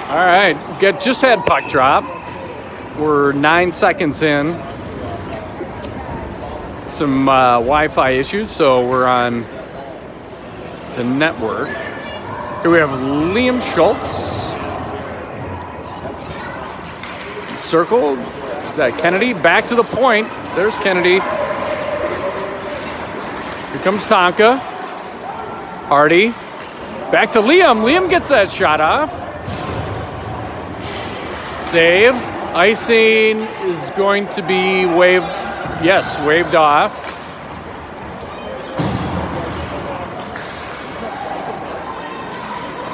All right, just had puck drop. We're 9 seconds in. Some Wi-Fi issues, so we're on the network. Here we have Liam Schultz. Circle. Is that Kennedy? Back to the point. There's Kennedy. Here comes Tonka. Hardy. Back to Liam. Liam gets that shot off. Save. Icing is going to be waved. Yes, waved off.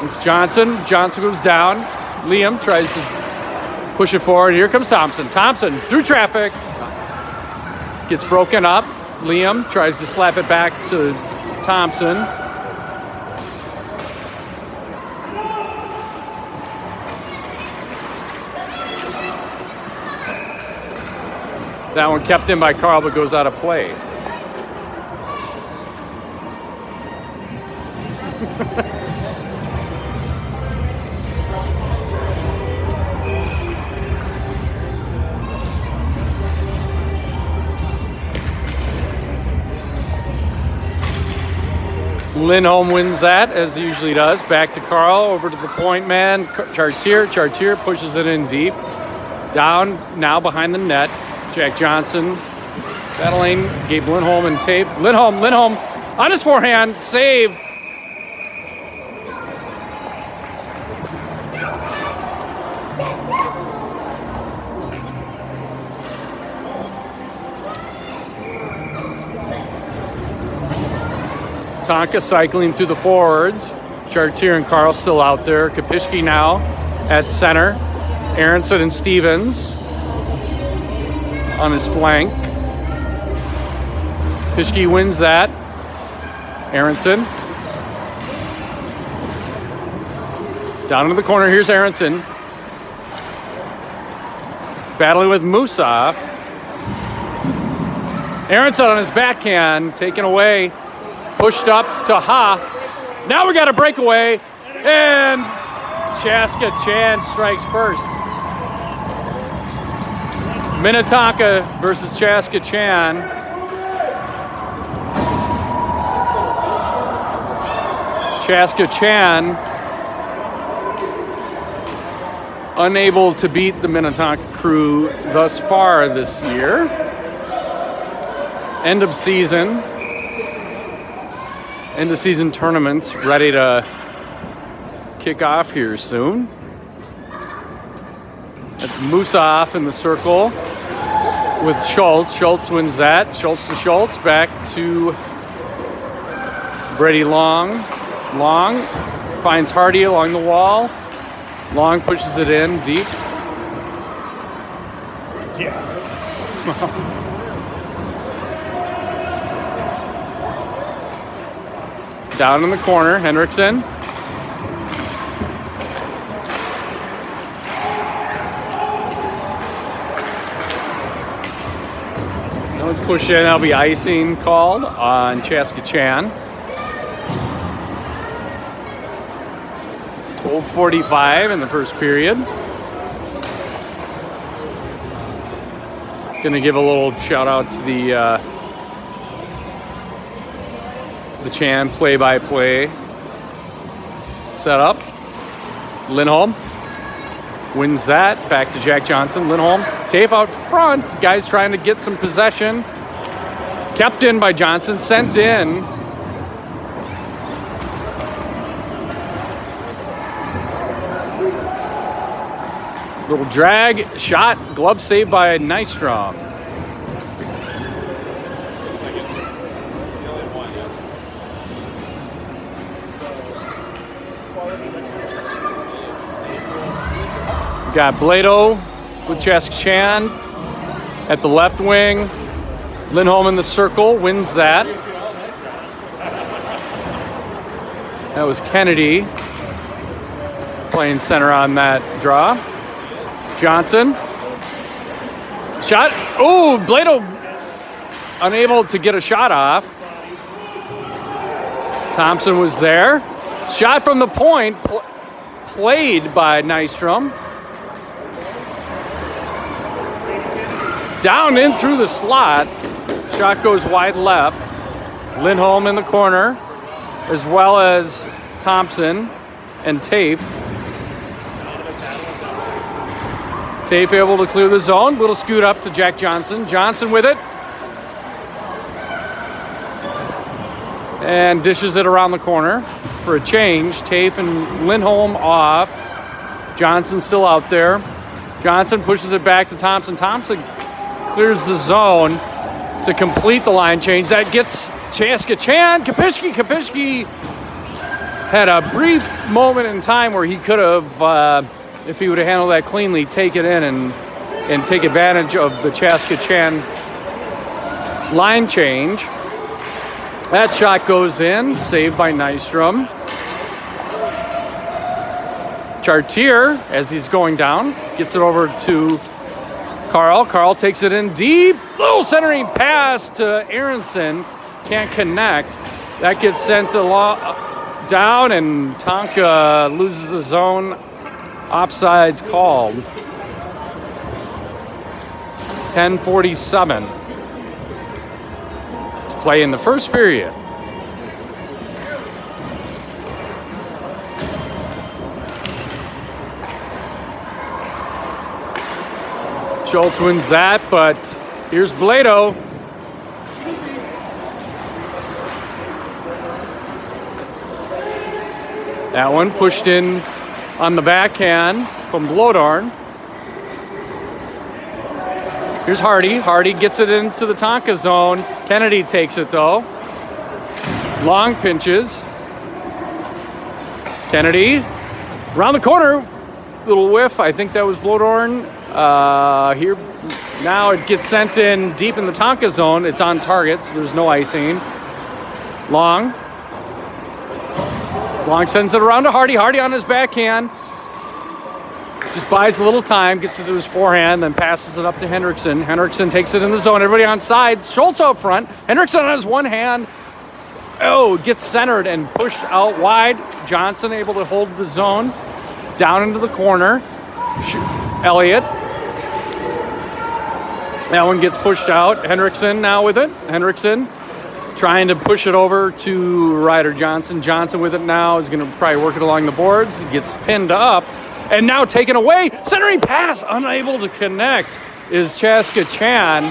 It's Johnson. Johnson goes down. Liam tries to push it forward. Here comes Thompson. Thompson through traffic. Gets broken up. Liam tries to slap it back to Thompson. That one kept in by Carl, but goes out of play. Lindholm wins that, as he usually does. Back to Carl, over to the point man. Chartier pushes it in deep. Down, now behind the net. Jack Johnson battling Gabe Lindholm and tape. Lindholm on his forehand, save. Tonka cycling through the forwards. Chartier and Carl still out there. Kapishki now at center. Aronson and Stevens on his flank. Kapishki wins that. Aronson. Down into the corner. Here's Aronson. Battling with Musa. Aronson on his backhand. Taken away. Pushed up to Ha. Now we got a breakaway. And Chaska Chan strikes first. Minnetonka versus Chaska Chan. Chaska Chan unable to beat the Minnetonka crew thus far this year. End of season tournaments ready to kick off here soon. That's Musaf in the circle with Schultz. Schultz wins that. Schultz to Schultz. Back to Brady Long. Long finds Hardy along the wall. Long pushes it in deep. Yeah. Down in the corner, Henriksen. Push in, that'll be icing called on Chaska Chan. 12:45 in the first period. Gonna give a little shout out to the Chan play-by-play setup. Lindholm wins that. Back to Jack Johnson. Lindholm. Tafe out front. Guys trying to get some possession. Kept in by Johnson. Sent in. Little drag. Shot. Glove saved by Nystrom. Got Blado with Chaska Chan at the left wing. Lindholm in the circle, wins that. That was Kennedy playing center on that draw. Johnson. Shot. Oh, Blado unable to get a shot off. Thompson was there. Shot from the point. played by Nystrom. Down in through the slot. Shot goes wide left. Lindholm in the corner, as well as Thompson and Tafe. Tafe able to clear the zone. Little scoot up to Jack Johnson. Johnson with it. And dishes it around the corner for a change. Tafe and Lindholm off. Johnson still out there. Johnson pushes it back to Thompson. Thompson clears the zone to complete the line change. That gets Chaska Chan. Kapishki had a brief moment in time where he could have, if he would have handled that cleanly, take it in and take advantage of the Chaska Chan line change. That shot goes in, saved by Nystrom. Chartier, as he's going down, gets it over to Carl. Carl takes it in deep. Little centering pass to Aronson. Can't connect. That gets sent down, and Tonka loses the zone. Offsides called. 10:47 to play in the first period. Schultz wins that, but here's Blado. That one pushed in on the backhand from Blodorn. Here's Hardy. Hardy gets it into the Tonka zone. Kennedy takes it though. Long pinches. Kennedy around the corner. Little whiff. I think that was Blodorn. Here now it gets sent in deep in the Tonka zone. It's on target, so there's no icing. Long sends it around to Hardy. Hardy on his backhand. Just buys a little time, gets it to his forehand, then passes it up to Henriksen. Henriksen takes it in the zone. Everybody on sides. Schultz out front. Henriksen on his one hand. Oh, gets centered and pushed out wide. Johnson able to hold the zone. Down into the corner. Elliott. That one gets pushed out. Henriksen now with it. Henriksen trying to push it over to Ryder Johnson. Johnson with it now is going to probably work it along the boards. He gets pinned up and now taken away. Centering pass, unable to connect, is Chaska Chan.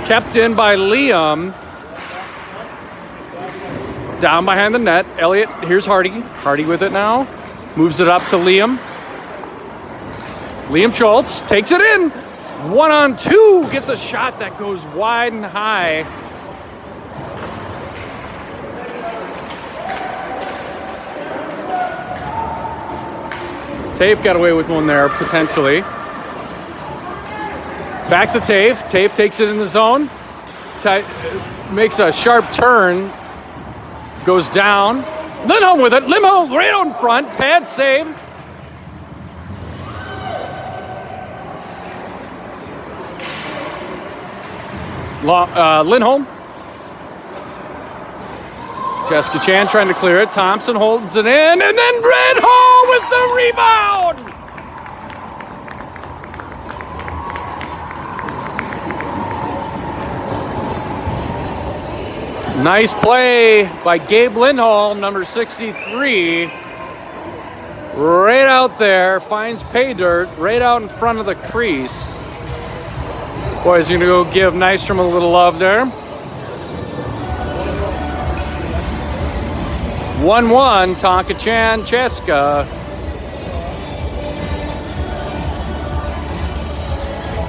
Kept in by Liam. Down behind the net. Elliott, here's Hardy. Hardy with it now. Moves it up to Liam. Liam Schultz takes it in. 1-on-2. Gets a shot that goes wide and high. Tafe got away with one there, potentially. Back to Tafe. Tafe takes it in the zone. Makes a sharp turn. Goes down. Lindholm with it. Lindholm right out in front. Pad save. Lindholm. Chaska Chan trying to clear it. Thompson holds it in. And then Red Hall with the rebound. Nice play by Gabe Lindholm, number 63. Right out there. Finds pay dirt right out in front of the crease. Boys are going to go give Nystrom a little love there. 1-1, Tonka Chan, Chaska.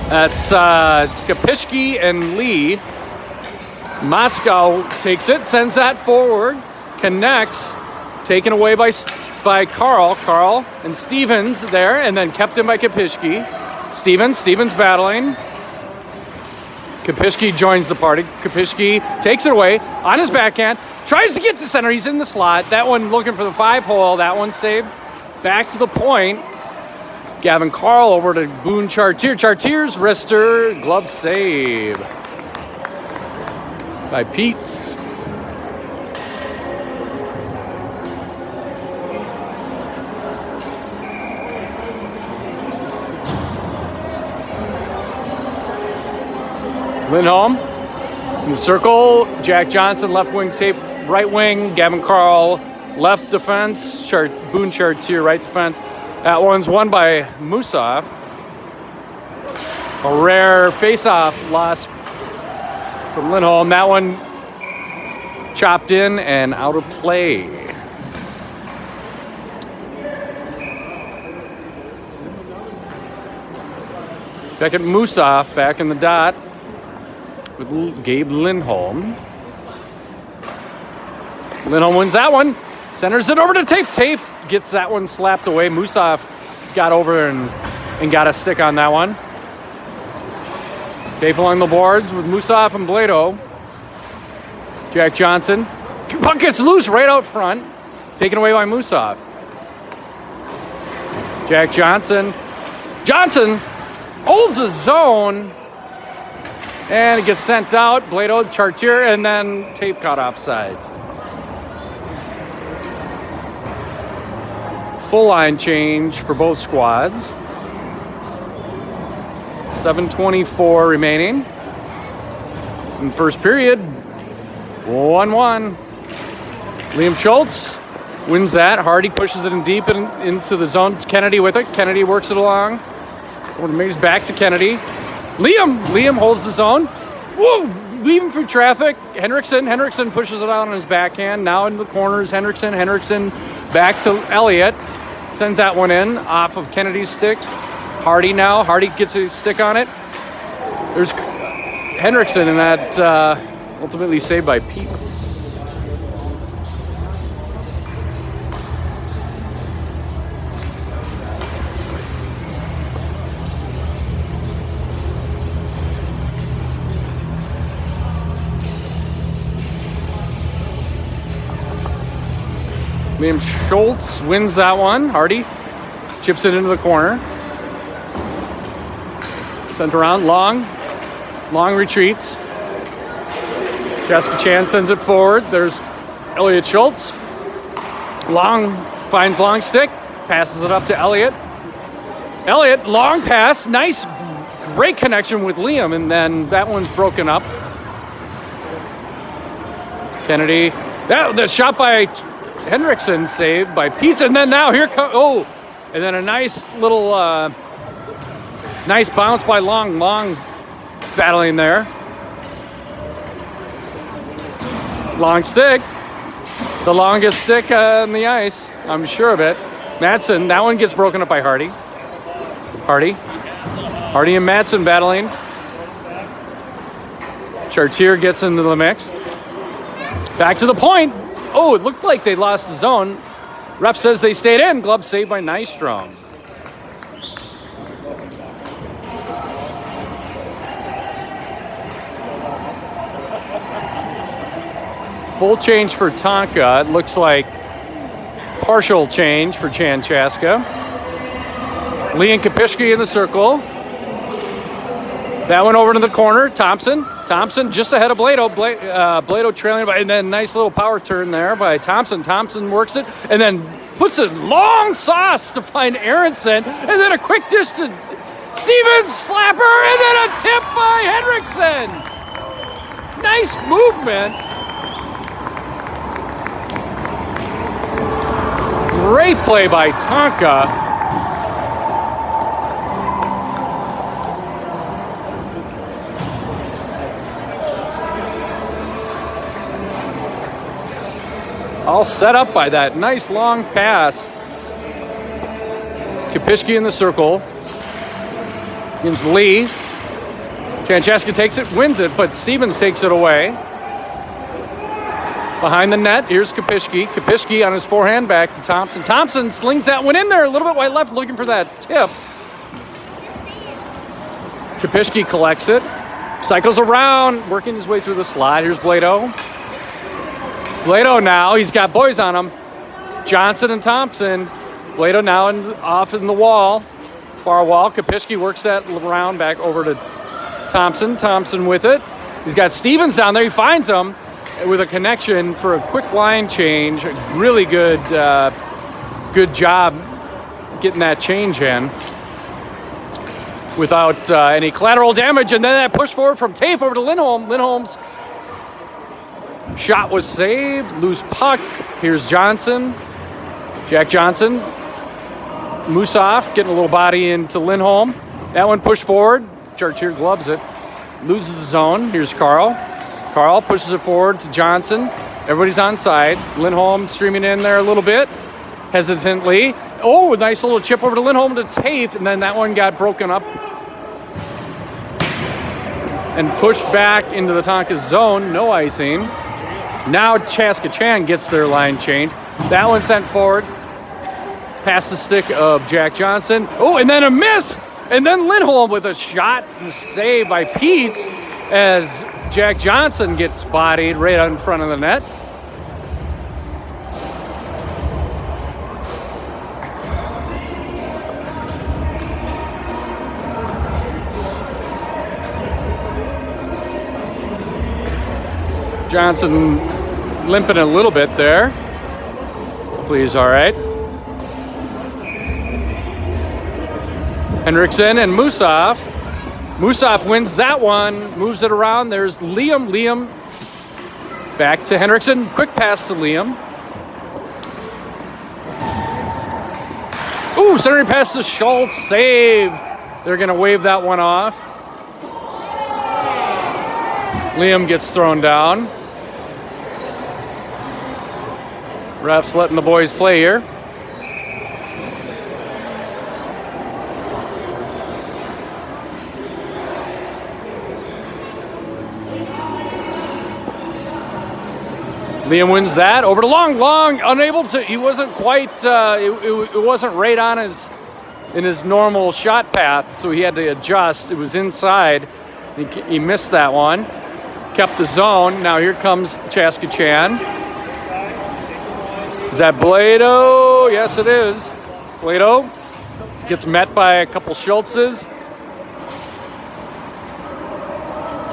That's Kapishki and Lee. Motzkow takes it, sends that forward, connects, taken away by Carl. Carl and Stevens there, and then kept in by Kapishki. Stevens battling. Kapishki joins the party. Kapishki takes it away on his backhand. Tries to get to center. He's in the slot. That one looking for the 5-hole. That one saved. Back to the point. Gavin Carl over to Boone Chartier. Chartier's wrister. Glove save by Pete. Lindholm in the circle. Jack Johnson, left wing tape, right wing. Gavin Carl, left defense. Boone Chartier, right defense. That one's won by Musaf. A rare face-off loss from Lindholm. That one chopped in and out of play. Back at Musaf, back in the dot with Gabe Lindholm. Lindholm wins that one. Centers it over to Tafe. Tafe gets that one slapped away. Musaf got over and got a stick on that one. Tafe along the boards with Musaf and Blado. Jack Johnson. Puck gets loose right out front. Taken away by Musaf. Jack Johnson. Johnson holds the zone. And it gets sent out. Blado, Chartier, and then Tafe caught offsides. Full line change for both squads. 7:24 remaining in the first period. 1-1. Liam Schultz wins that. Hardy pushes it in deep into the zone. Kennedy with it. Kennedy works it along. He's back to Kennedy. Liam holds the zone. Whoa! Leaving through traffic. Henriksen pushes it out on his backhand. Now in the corners. Henriksen back to Elliott. Sends that one in off of Kennedy's stick. Hardy now. Hardy gets a stick on it. There's Henriksen, and that ultimately saved by Peets. Liam Schultz wins that one. Hardy chips it into the corner. Sent around, long retreats. Chaska Chan sends it forward. There's Elliott Schultz. Finds long stick, passes it up to Elliott. Elliott, long pass, nice, great connection with Liam, and then that one's broken up. Kennedy, the shot by Henriksen saved by Peets, and then now here comes, and then a nice little, nice bounce by Long battling there. Long stick, the longest stick on the ice, I'm sure of it. Madsen, that one gets broken up by Hardy and Madsen battling. Chartier gets into the mix. Back to the point. Oh, it looked like they lost the zone. Ref says they stayed in. Glove saved by Nystrom. Full change for Tonka. It looks like partial change for Chaska. Lee and Kapishki in the circle. That one over to the corner. Thompson just ahead of Blado. Blado trailing by, and then nice little power turn there by Thompson. Thompson works it and then puts a long sauce to find Aronson, and then a quick dish to Stevens, slapper, and then a tip by Henriksen. Nice movement. Great play by Tonka. All set up by that nice long pass. Kapishki in the circle. Against Lee. Chaska takes it, wins it, but Stevens takes it away. Behind the net, here's Kapishki. Kapishki on his forehand back to Thompson. Thompson slings that one in there a little bit wide left, looking for that tip. Kapishki collects it. Cycles around, working his way through the slide. Here's Blado. Blado now, he's got boys on him. Johnson and Thompson. Blado now off in the wall. Far wall. Kapishki works that around back over to Thompson. Thompson with it. He's got Stevens down there. He finds him with a connection for a quick line change. Really good job getting that change in. without any collateral damage. And then that push forward from Tafe over to Lindholm. Lindholm's shot was saved. Loose puck. Here's Johnson. Jack Johnson. Musoff getting a little body into Lindholm. That one pushed forward. Chartier gloves it. Loses the zone. Here's Carl. Carl pushes it forward to Johnson. Everybody's on side. Lindholm streaming in there a little bit. Hesitantly. Oh, a nice little chip over to Lindholm to Tafe. And then that one got broken up and pushed back into the Tonka zone. No icing. Now Chaska Chan gets their line change. That one sent forward. Past the stick of Jack Johnson. Oh, and then a miss. And then Lindholm with a shot and save by Pete as Jack Johnson gets bodied right in front of the net. Johnson limping a little bit there. Hopefully he's all right. Henriksen and Musoff. Musoff wins that one, moves it around. There's Liam. Liam back to Henriksen. Quick pass to Liam. Ooh, centering pass to Schultz. Save. They're going to wave that one off. Liam gets thrown down. Refs letting the boys play here. Liam wins that over to Long, unable to. He wasn't quite. It wasn't right on in his normal shot path, so he had to adjust. It was inside. He missed that one. Kept the zone. Now here comes Chaska Chan. Is that Blado? Yes, it is. Blado gets met by a couple Schultzes.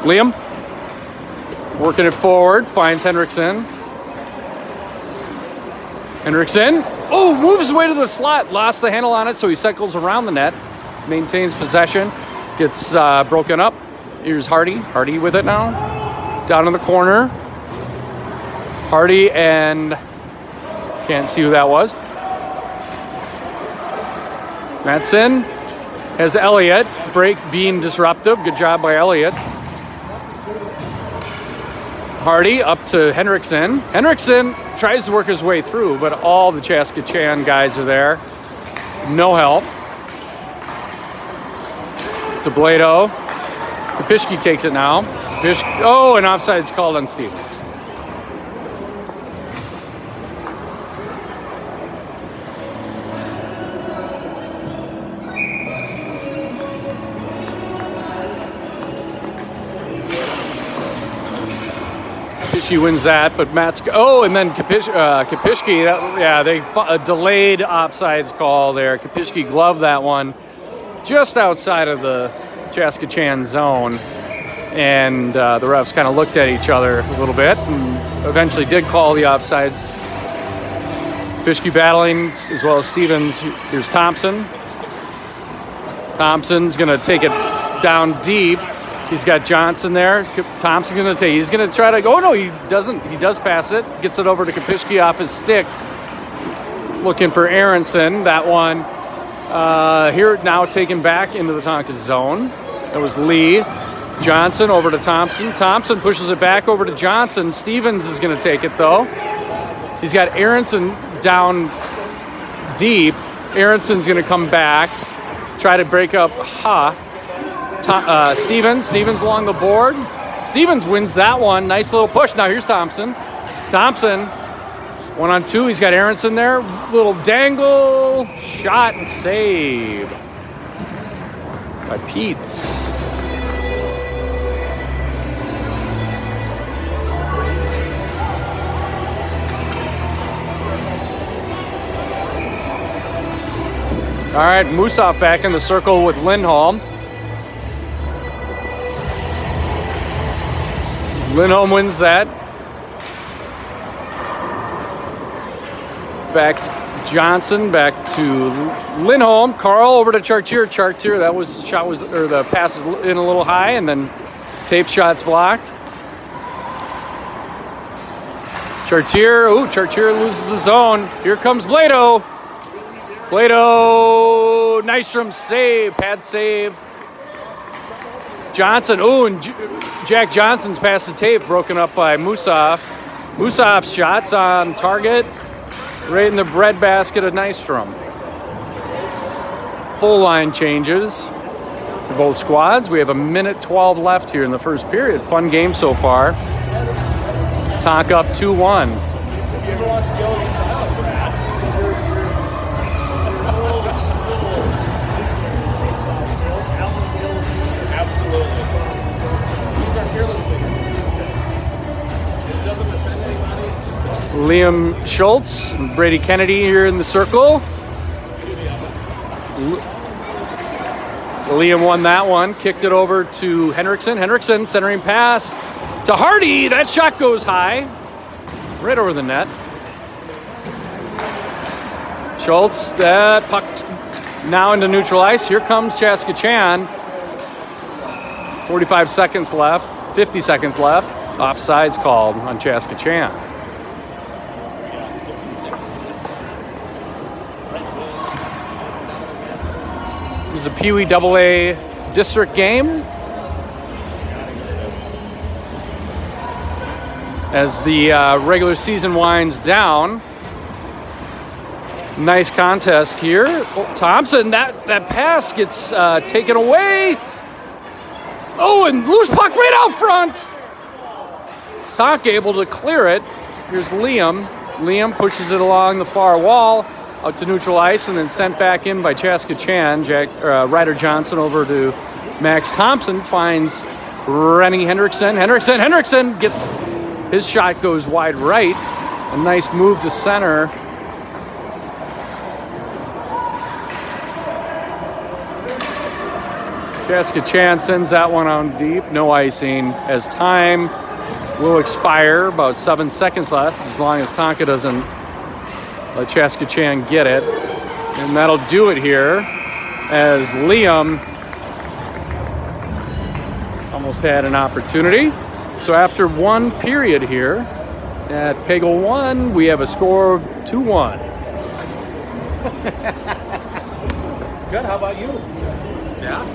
Liam working it forward, finds Henriksen. Henriksen, moves away to the slot, lost the handle on it, so he cycles around the net, maintains possession, gets broken up. Here's Hardy with it now, down in the corner. Hardy and can't see who that was. Madsen has Elliott, break being disruptive, good job by Elliott. Hardy up to Henriksen. Henriksen tries to work his way through, but all the Chaska Chan guys are there. No help. To Blado. Kapishki takes it now. An offside's called on Stevens. Kapishki wins that, but and then Kapishki, they delayed offsides call there. Kapishki gloved that one just outside of the Chaska Chan zone, and the refs kind of looked at each other a little bit and eventually did call the offsides. Kapishki battling as well as Stevens. Here's Thompson. Thompson's going to take it down deep. He's got Johnson there. Thompson's going to take. He's going to try to go. Oh, no, he doesn't. He does pass it. Gets it over to Kapishki off his stick. Looking for Aronson. That one here now taken back into the Tonka zone. That was Lee. Johnson over to Thompson. Thompson pushes it back over to Johnson. Stevens is going to take it, though. He's got Aronson down deep. Aronson's going to come back. Try to break up Stevens along the board. Stevens wins that one. Nice little push. Now here's Thompson. Thompson, 1-on-2. He's got Aronson there. Little dangle, shot, and save by Peets. All right, Musoff back in the circle with Lindholm. Lindholm wins that. Back Johnson back to Lindholm. Carl over to Chartier. Chartier, the pass is in a little high, and then tape shots blocked. Chartier loses the zone. Here comes Blado. Nystrom save, pad save. Johnson, and Jack Johnson's past the tape, broken up by Musaf. Musaf's shots on target, right in the breadbasket of Nystrom. Full line changes for both squads. We have 1:12 left here in the first period. Fun game so far. Tonka up 2-1. Liam Schultz and Brady Kennedy here in the circle. Liam won that one, kicked it over to Henriksen. Henriksen centering pass to Hardy. That shot goes high, right over the net. Schultz, that puck now into neutral ice. Here comes Chaska Chan. 50 seconds left. Offsides called on Chaska Chan. This is a Pee Wee AA district game. As the regular season winds down. Nice contest here. Thompson, that pass gets taken away. And loose puck right out front. Tonka able to clear it. Here's Liam. Liam pushes it along the far wall out to neutral ice and then sent back in by Chaska Chan. Ryder Johnson over to Max Thompson, finds Rennie Henriksen. Henriksen gets his shot, goes wide right. A nice move to center. Chaska Chan sends that one on deep. No icing as time will expire. About 7 seconds left, as long as Tonka doesn't let Chaska Chan get it. And that'll do it here as Liam almost had an opportunity. So after one period here at Pagel 1, we have a score of 2-1. Good, how about you? Yeah?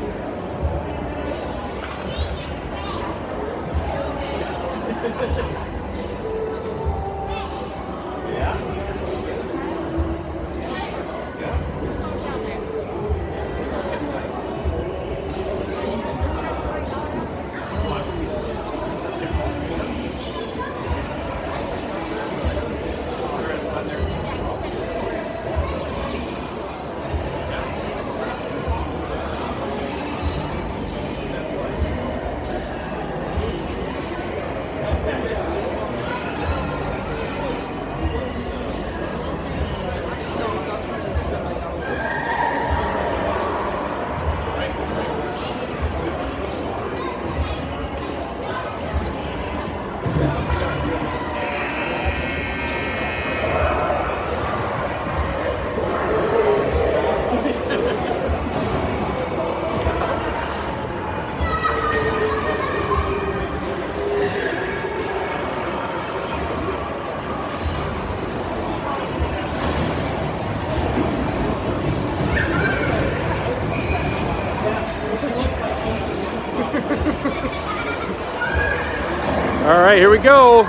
All right, here we go.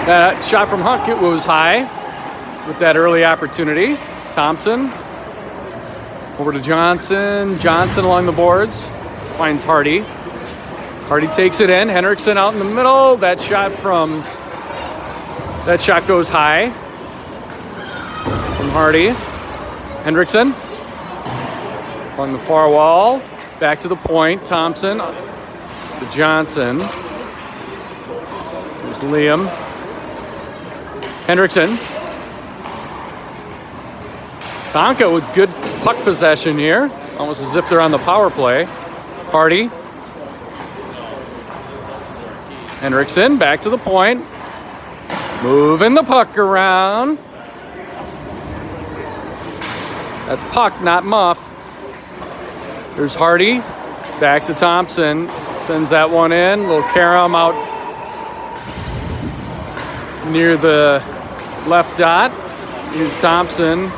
That shot from Huck, it was high with that early opportunity. Thompson over to Johnson. Johnson along the boards finds Hardy. Hardy takes it in. Henriksen out in the middle. That shot goes high from Hardy. Henriksen along the far wall. Back to the point. Thompson to Johnson. There's Liam. Henriksen. Tonka with good puck possession here. Almost as if they're on the power play. Hardy. Henriksen back to the point. Moving the puck around. That's puck, not muff. There's Hardy. Back to Thompson. Sends that one in. Little carom out near the left dot. Here's Thompson.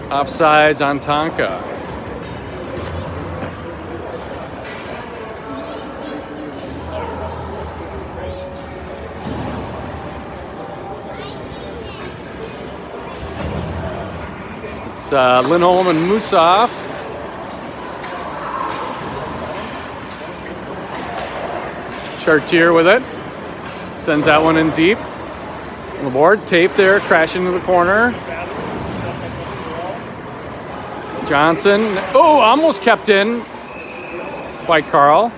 Offsides on Tonka. It's Lindholm and Musaf. Chartier with it. Sends that one in deep. On the board. Tafe there, crashing into the corner. Johnson. Oh, almost kept in by Carl.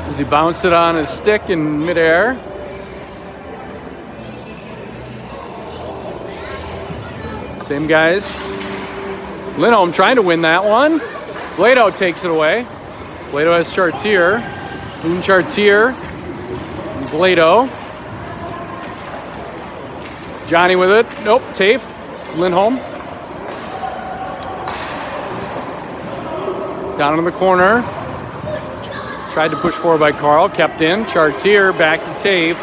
As he bounced it on his stick in midair. Same guys. Lindholm trying to win that one. Blado takes it away. Blado has Chartier. Boone Chartier. Blado. Johnny with it. Nope. Tafe. Lindholm. Down in the corner. Tried to push forward by Carl. Kept in. Chartier back to Tafe.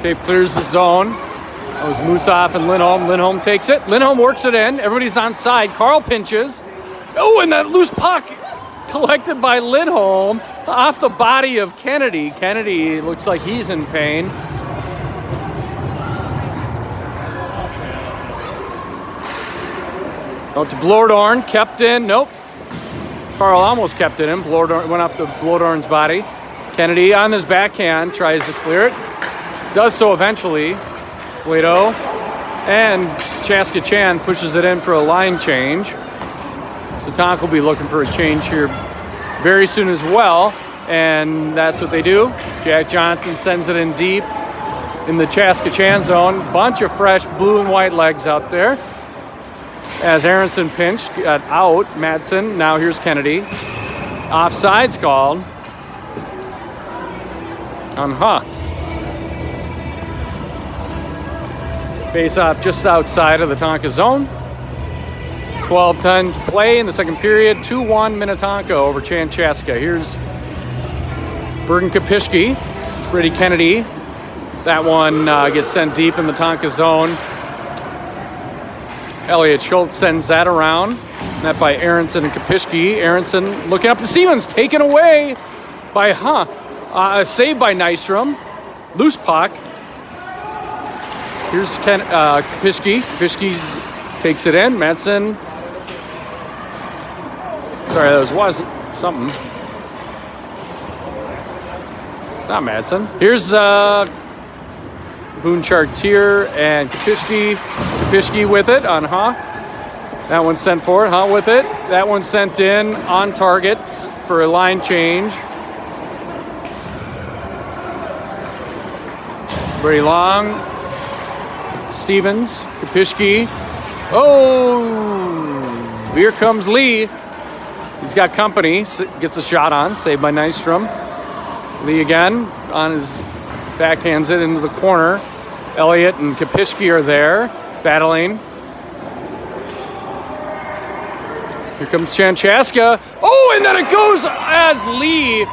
Tafe clears the zone. That was Musaf and Lindholm. Lindholm takes it. Lindholm works it in. Everybody's on side. Carl pinches. Oh, and that loose puck collected by Lindholm off the body of Kennedy. Kennedy looks like he's in pain. Out to Blordorn. Kept in. Nope. Carl almost kept it in. Blordorn went up to Blordorn's body. Kennedy on his backhand tries to clear it. Does so eventually. Blado and Chaska Chan pushes it in for a line change. So Tonka will be looking for a change here very soon as well. And that's what they do. Jack Johnson sends it in deep in the Chaska Chan zone. Bunch of fresh blue and white legs out there. As Aronson pinched, got out. Madsen. Now here's Kennedy. Offside's called on Face off just outside of the Tonka zone. 12:10 to play in the second period. 2-1 Minnetonka over Chaska. Here's Bergen Kapishki. Brady Kennedy. That one gets sent deep in the Tonka zone. Elliot Schultz sends that around. Net by Aronson and Kapishki. Aronson looking up to Stevens. Taken away by saved by Nystrom. Loose puck. Here's Kapishki. Kapishki takes it in. Madsen. Sorry, that was something. Not Madsen. Here's Boone Chartier and Kapishki. Kapishki with it on That one sent forward. With it. That one sent in on target for a line change. Very long. Stevens, Kapishki. Oh, here comes Lee. He's got company. Gets a shot on. Saved by Nystrom. Lee again on his backhands it into the corner. Elliott and Kapishki are there battling. Here comes Chaska. Oh, and then it goes as Lee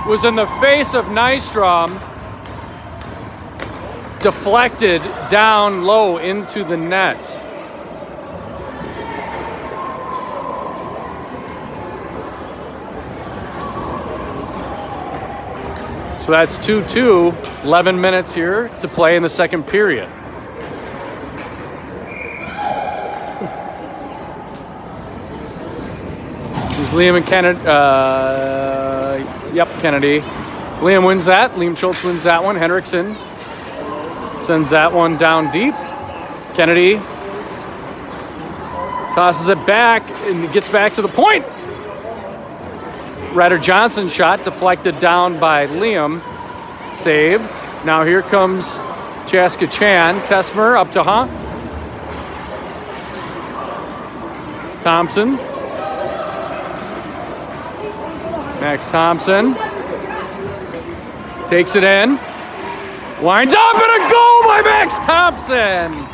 was in the face of Nystrom. Deflected down low into the net. So that's 2-2, 11 minutes here to play in the second period. There's Liam and Kennedy. Kennedy. Liam wins that. Liam Schultz wins that one. Henriksen sends that one down deep. Kennedy tosses it back and gets back to the point. Ryder Johnson shot deflected down by Liam. Save. Now here comes Chaska Chan. Tesmer up to Thompson. Max Thompson. Takes it in. Winds up and a goal by Max Thompson.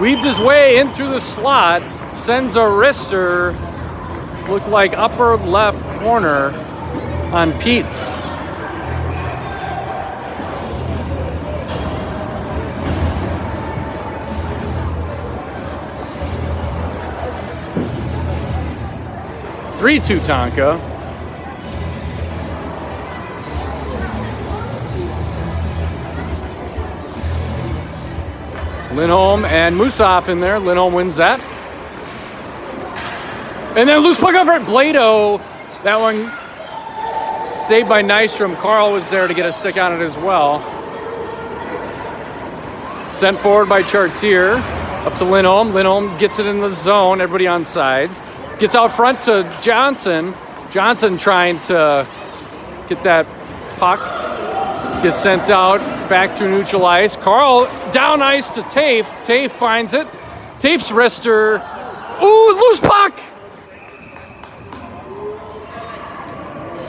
Weaved his way in through the slot. Sends a wrister. Looked like upper left corner on Pete's. Three-two Tonka. Lindholm and Musaf in there. Lindholm wins that. And then loose puck over at Blado. That one saved by Nystrom. Carl was there to get a stick on it as well. Sent forward by Chartier. Up to Lindholm. Lindholm gets it in the zone. Everybody on sides. Gets out front to Johnson. Johnson trying to get that puck. Gets sent out back through neutral ice. Carl down ice to Tafe. Tafe finds it. Tafe's wrister. Ooh, loose puck!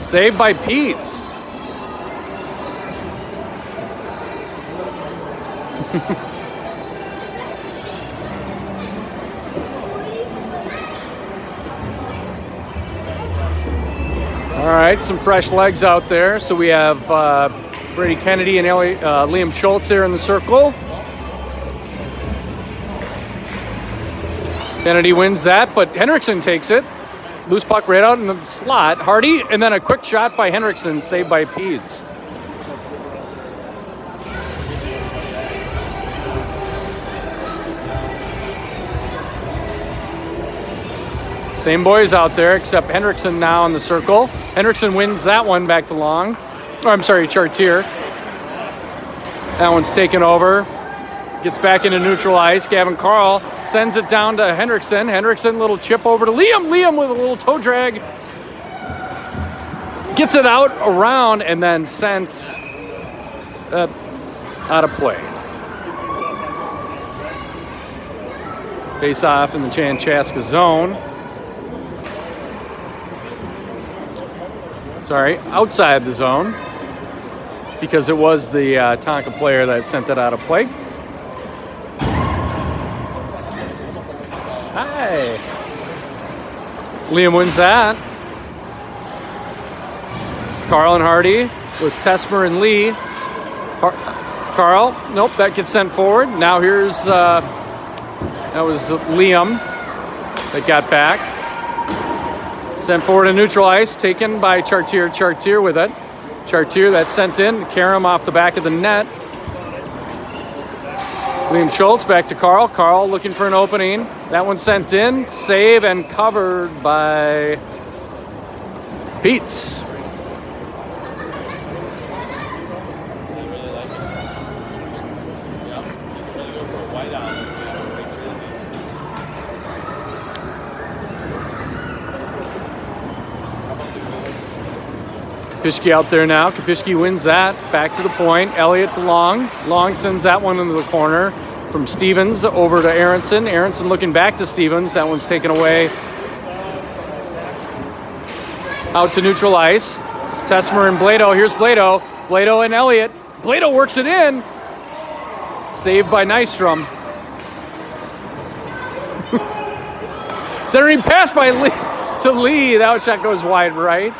Saved by Pete's. All right, some fresh legs out there. So we have Brady Kennedy and Liam Schultz there in the circle. Kennedy wins that, but Henriksen takes it. Loose puck right out in the slot. Hardy, and then a quick shot by Henriksen, saved by Pedes. Same boys out there, except Henriksen now in the circle. Henriksen wins that one back to Long. Or I'm sorry, Chartier. That one's taken over. Gets back into neutral ice. Gavin Carl sends it down to Henriksen. Henriksen, little chip over to Liam. Liam with a little toe drag. Gets it out around and then sent out of play. Face off in the Chaska zone. Sorry, outside the zone. Because it was the Tonka player that sent it out of play. Hi. Liam wins that. Carl and Hardy with Tesmer and Lee. Carl, nope, that gets sent forward. Now here's, that was Liam that got back. Sent forward to neutral ice, taken by Chartier. Chartier with it. Chartier, that's sent in. Karam off the back of the net. Liam Schultz back to Carl. Carl looking for an opening. That one sent in. Save and covered by Pete's. Kapishki out there now. Kapishki wins that. Back to the point. Elliott to Long. Long sends that one into the corner. From Stevens over to Aronson. Aronson looking back to Stevens. That one's taken away. Out to neutral ice. Tesmer and Blado. Here's Blado. Blado and Elliott. Blado works it in. Saved by Nystrom. Centering pass by Lee to Lee. That shot goes wide right.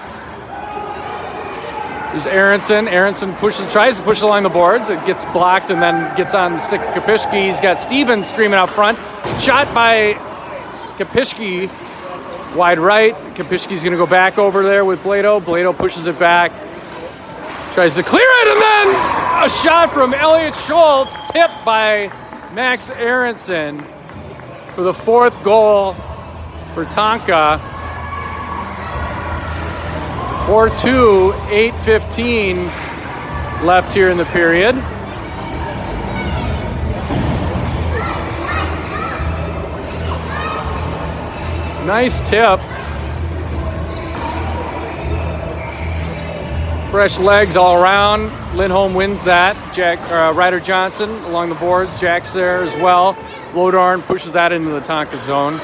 There's Aronson. Aronson tries to push along the boards. It gets blocked and then gets on the stick of Kapishki. He's got Stevens streaming out front. Shot by Kapishki. Wide right. Kapishki's going to go back over there with Blado. Blado pushes it back. Tries to clear it, and then a shot from Elliott Schultz. Tipped by Max Aronson for the fourth goal for Tonka. 4-2, 8:15 left here in the period. Nice tip. Fresh legs all around. Lindholm wins that. Ryder Johnson along the boards. Jack's there as well. Blowdarn pushes that into the Tonka zone.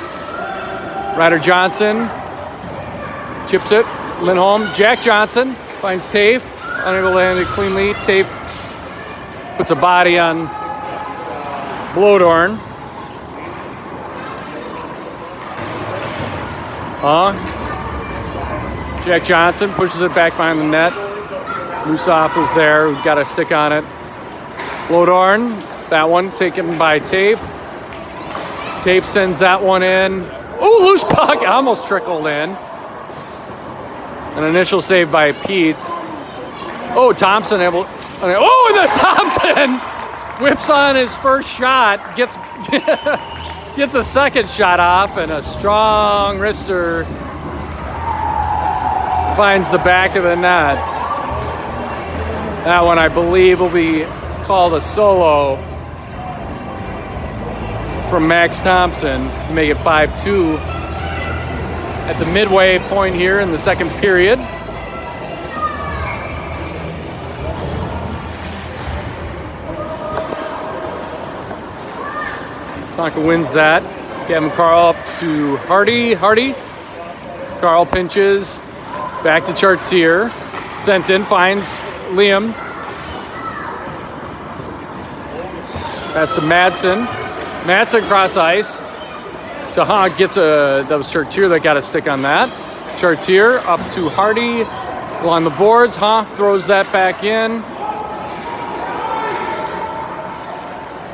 Ryder Johnson chips it. Lindholm, Jack Johnson finds Tafe, unable to land it cleanly. Tafe puts a body on Blowdarn. Jack Johnson pushes it back behind the net. Musaf was there, who got a stick on it. Blowdarn, that one taken by Tafe. Tafe sends that one in. Oh, loose puck, almost trickled in. An initial save by Pete. Oh, Thompson able. Oh, and then Thompson whips on his first shot, gets a second shot off, and a strong wrister finds the back of the net. That one, I believe, will be called a solo from Max Thompson to make it 5-2 at the midway point here in the second period. Tonka wins that. Gavin Carl up to Hardy. Carl pinches. Back to Chartier. Sent in, finds Liam. Pass to Madsen. Madsen cross ice. Taha gets that was Chartier that got a stick on that. Chartier up to Hardy. Along the boards. Throws that back in.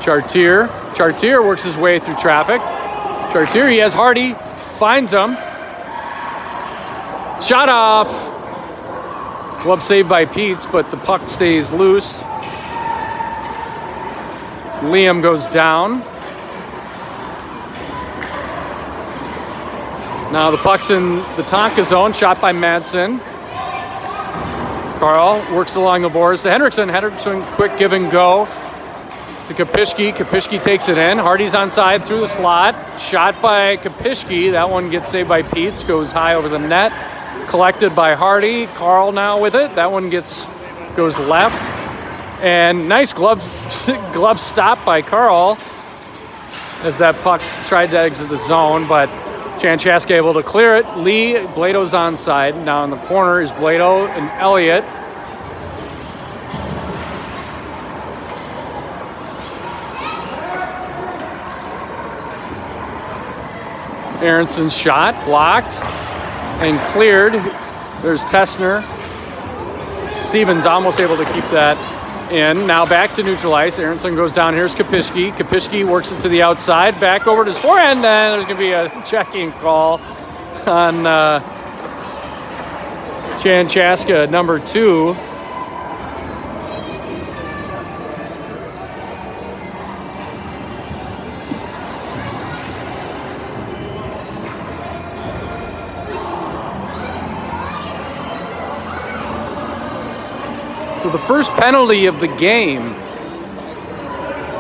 Chartier works his way through traffic. Chartier, he has Hardy. Finds him. Shot off. Glove saved by Peets, but the puck stays loose. Liam goes down. Now the puck's in the Tonka zone, shot by Madsen. Carl works along the boards to Henriksen. Henriksen, quick give and go to Kapishki. Kapishki takes it in. Hardy's onside through the slot. Shot by Kapishki. That one gets saved by Peets, goes high over the net. Collected by Hardy. Carl now with it. That one goes left. And nice glove stop by Carl as that puck tried to exit the zone, but Chaska able to clear it. Lee, Blado's onside. Now in the corner is Blado and Elliott. Aronson's shot blocked and cleared. There's Tessner. Stevens almost able to keep that in. Now back to neutral ice. Aronson goes down. Here's Kapishki. Kapishki works it to the outside. Back over to his forehand. Then there's going to be a checking call on Chaska, number 2. So the first penalty of the game.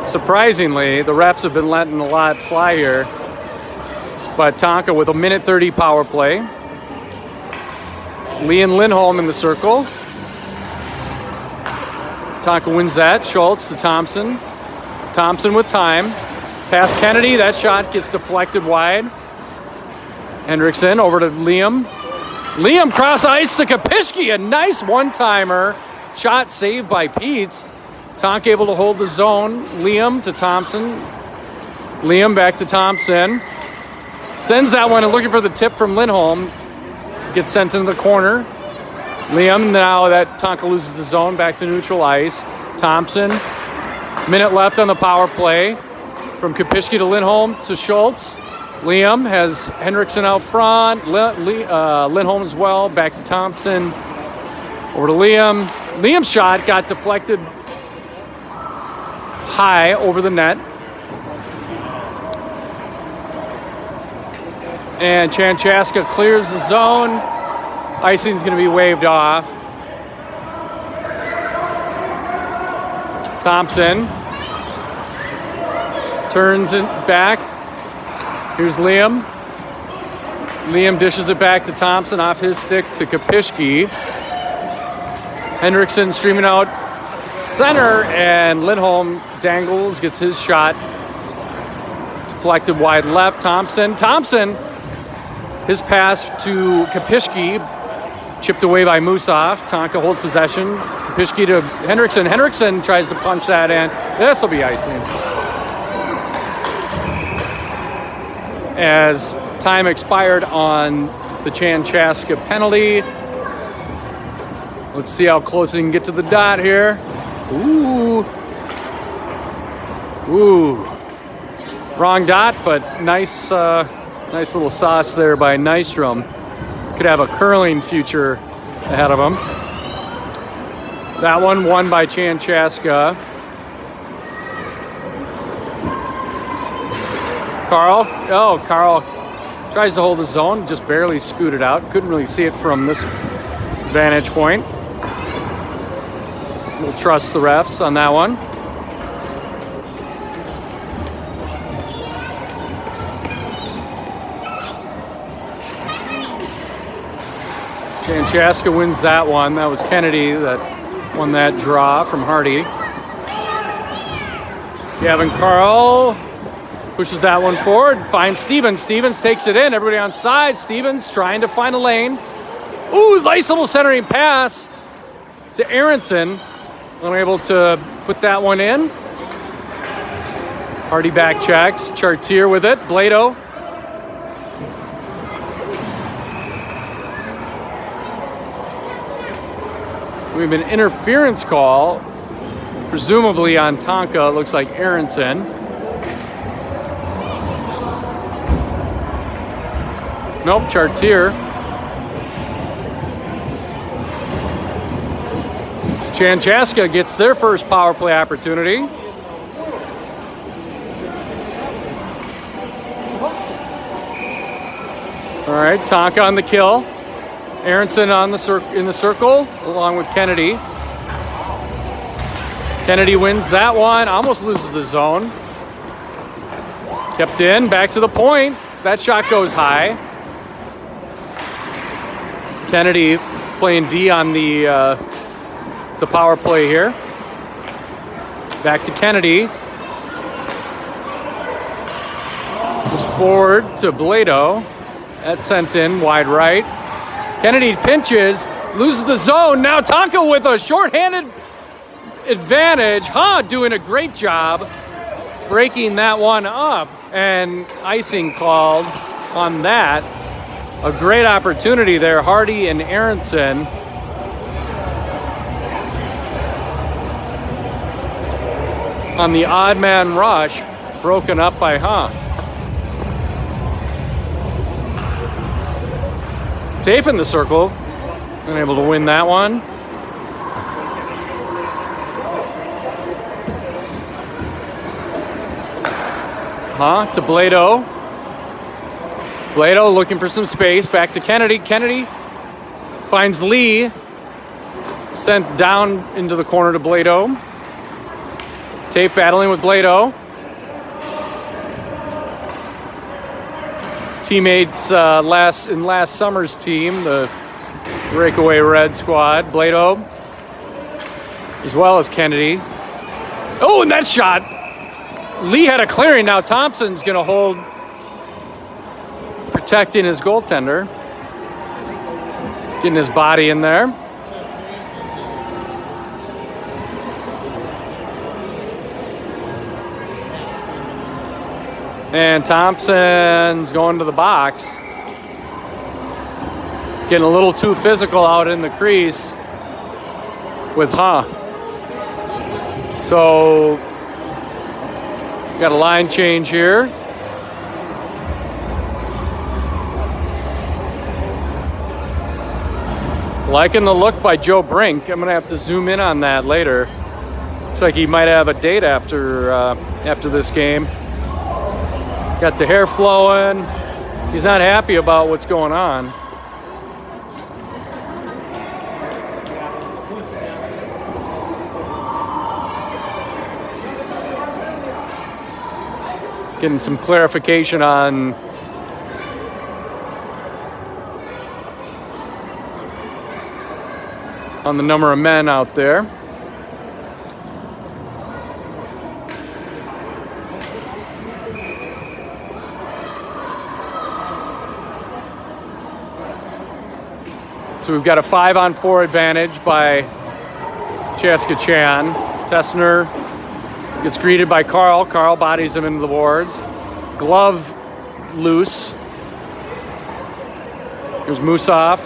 Surprisingly, the refs have been letting a lot fly here. But Tonka with a minute 30 power play. Lee and Lindholm in the circle. Tonka wins that. Schultz to Thompson. Thompson with time. Pass Kennedy. That shot gets deflected wide. Henriksen over to Liam. Liam cross ice to Kapishki. A nice one-timer. Shot saved by Peets. Tonka able to hold the zone. Liam to Thompson. Liam back to Thompson. Sends that one and looking for the tip from Lindholm. Gets sent into the corner. Liam, now that Tonka loses the zone, back to neutral ice. Thompson. Minute left on the power play. From Kapishki to Lindholm to Schultz. Liam has Henriksen out front. Lindholm as well. Back to Thompson. Over to Liam. Liam's shot got deflected high over the net. And Chaska clears the zone. Icing's going to be waved off. Thompson turns it back. Here's Liam. Liam dishes it back to Thompson off his stick to Kapishki. Henriksen streaming out center, and Lindholm dangles, gets his shot deflected wide left. Thompson, his pass to Kapishki, chipped away by Musaf. Tonka holds possession. Kapishki to Henriksen. Henriksen tries to punch that in. This will be icing. As time expired on the Chaska penalty. Let's see how close he can get to the dot here. Ooh. Wrong dot, but nice little sauce there by Nystrom. Could have a curling future ahead of him. That one won by Chaska. Carl tries to hold the zone, just barely scooted out. Couldn't really see it from this vantage point. We'll trust the refs on that one. Chaska wins that one. That was Kennedy that won that draw from Hardy. Gavin Carl pushes that one forward, finds Stevens. Stevens takes it in. Everybody on side. Stevens trying to find a lane. Ooh, nice little centering pass to Aronson. Unable to put that one in. Hardy back checks. Chartier with it. Blado. We have an interference call, presumably on Tonka. It looks like Aronson. Nope, Chartier. Chaska gets their first power play opportunity. All right, Tonka on the kill. Aronson on in the circle, along with Kennedy. Kennedy wins that one, almost loses the zone. Kept in, back to the point. That shot goes high. Kennedy playing D on the power play here. Back to Kennedy. Push forward to Blado. That sent in wide right. Kennedy pinches, loses the zone. Now Tonka with a shorthanded advantage. Doing a great job breaking that one up, and icing called on that. A great opportunity there. Hardy and Aronson. On the odd man rush, broken up by Tafe in the circle, unable to win that one. To Blado. Blado looking for some space, back to Kennedy. Kennedy finds Lee, sent down into the corner to Blado. Tafe battling with Blado. Teammates in last summer's team, the breakaway Red squad. Blado, as well as Kennedy. Oh, and that shot! Lee had a clearing. Now Thompson's going to hold, protecting his goaltender. Getting his body in there. And Thompson's going to the box. Getting a little too physical out in the crease with So, got a line change here. Liking the look by Joe Brink. I'm going to have to zoom in on that later. Looks like he might have a date after this game. Got the hair flowing. He's not happy about what's going on. Getting some clarification on the number of men out there. So we've got a 5-on-4 advantage by Chaska Chan. Tessner gets greeted by Carl. Carl bodies him into the boards. Glove loose. Here's Musaf.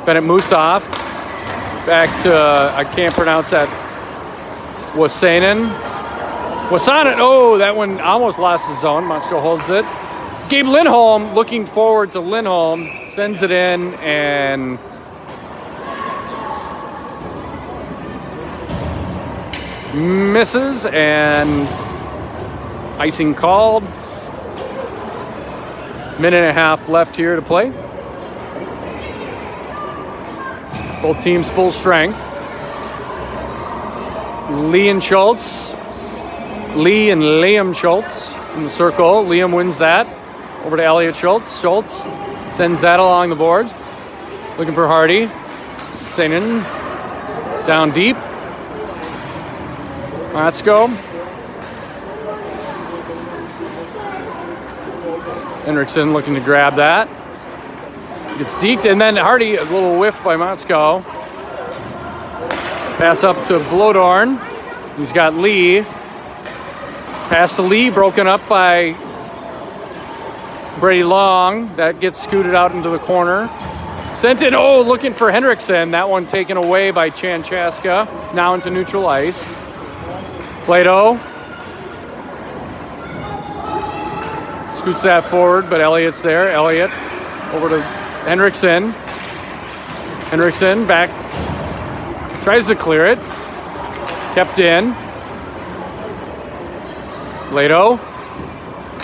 Bennett Musaf. Back to, I can't pronounce that. Wasanen. Oh, that one almost lost the zone. Moscow holds it. Gabe Lindholm looking forward to Lindholm. Sends it in and misses, and icing called. Minute and a half left here to play. Both teams full strength. Lee and Liam Schultz in the circle. Liam wins that. Over to Elliot Schultz. Schultz sends that along the boards. Looking for Hardy. Seinen down deep. Let's go. Henriksen looking to grab that. Gets deked, and then Hardy, a little whiff by Moscow. Pass up to Blodorn. He's got Lee. Pass to Lee, broken up by Brady Long. That gets scooted out into the corner. Sent in, looking for Henriksen. That one taken away by Chan Chaska. Now into neutral ice. Plato scoots that forward, but Elliott's there. Elliott over to Henriksen. Henriksen back, tries to clear it. Kept in. Plato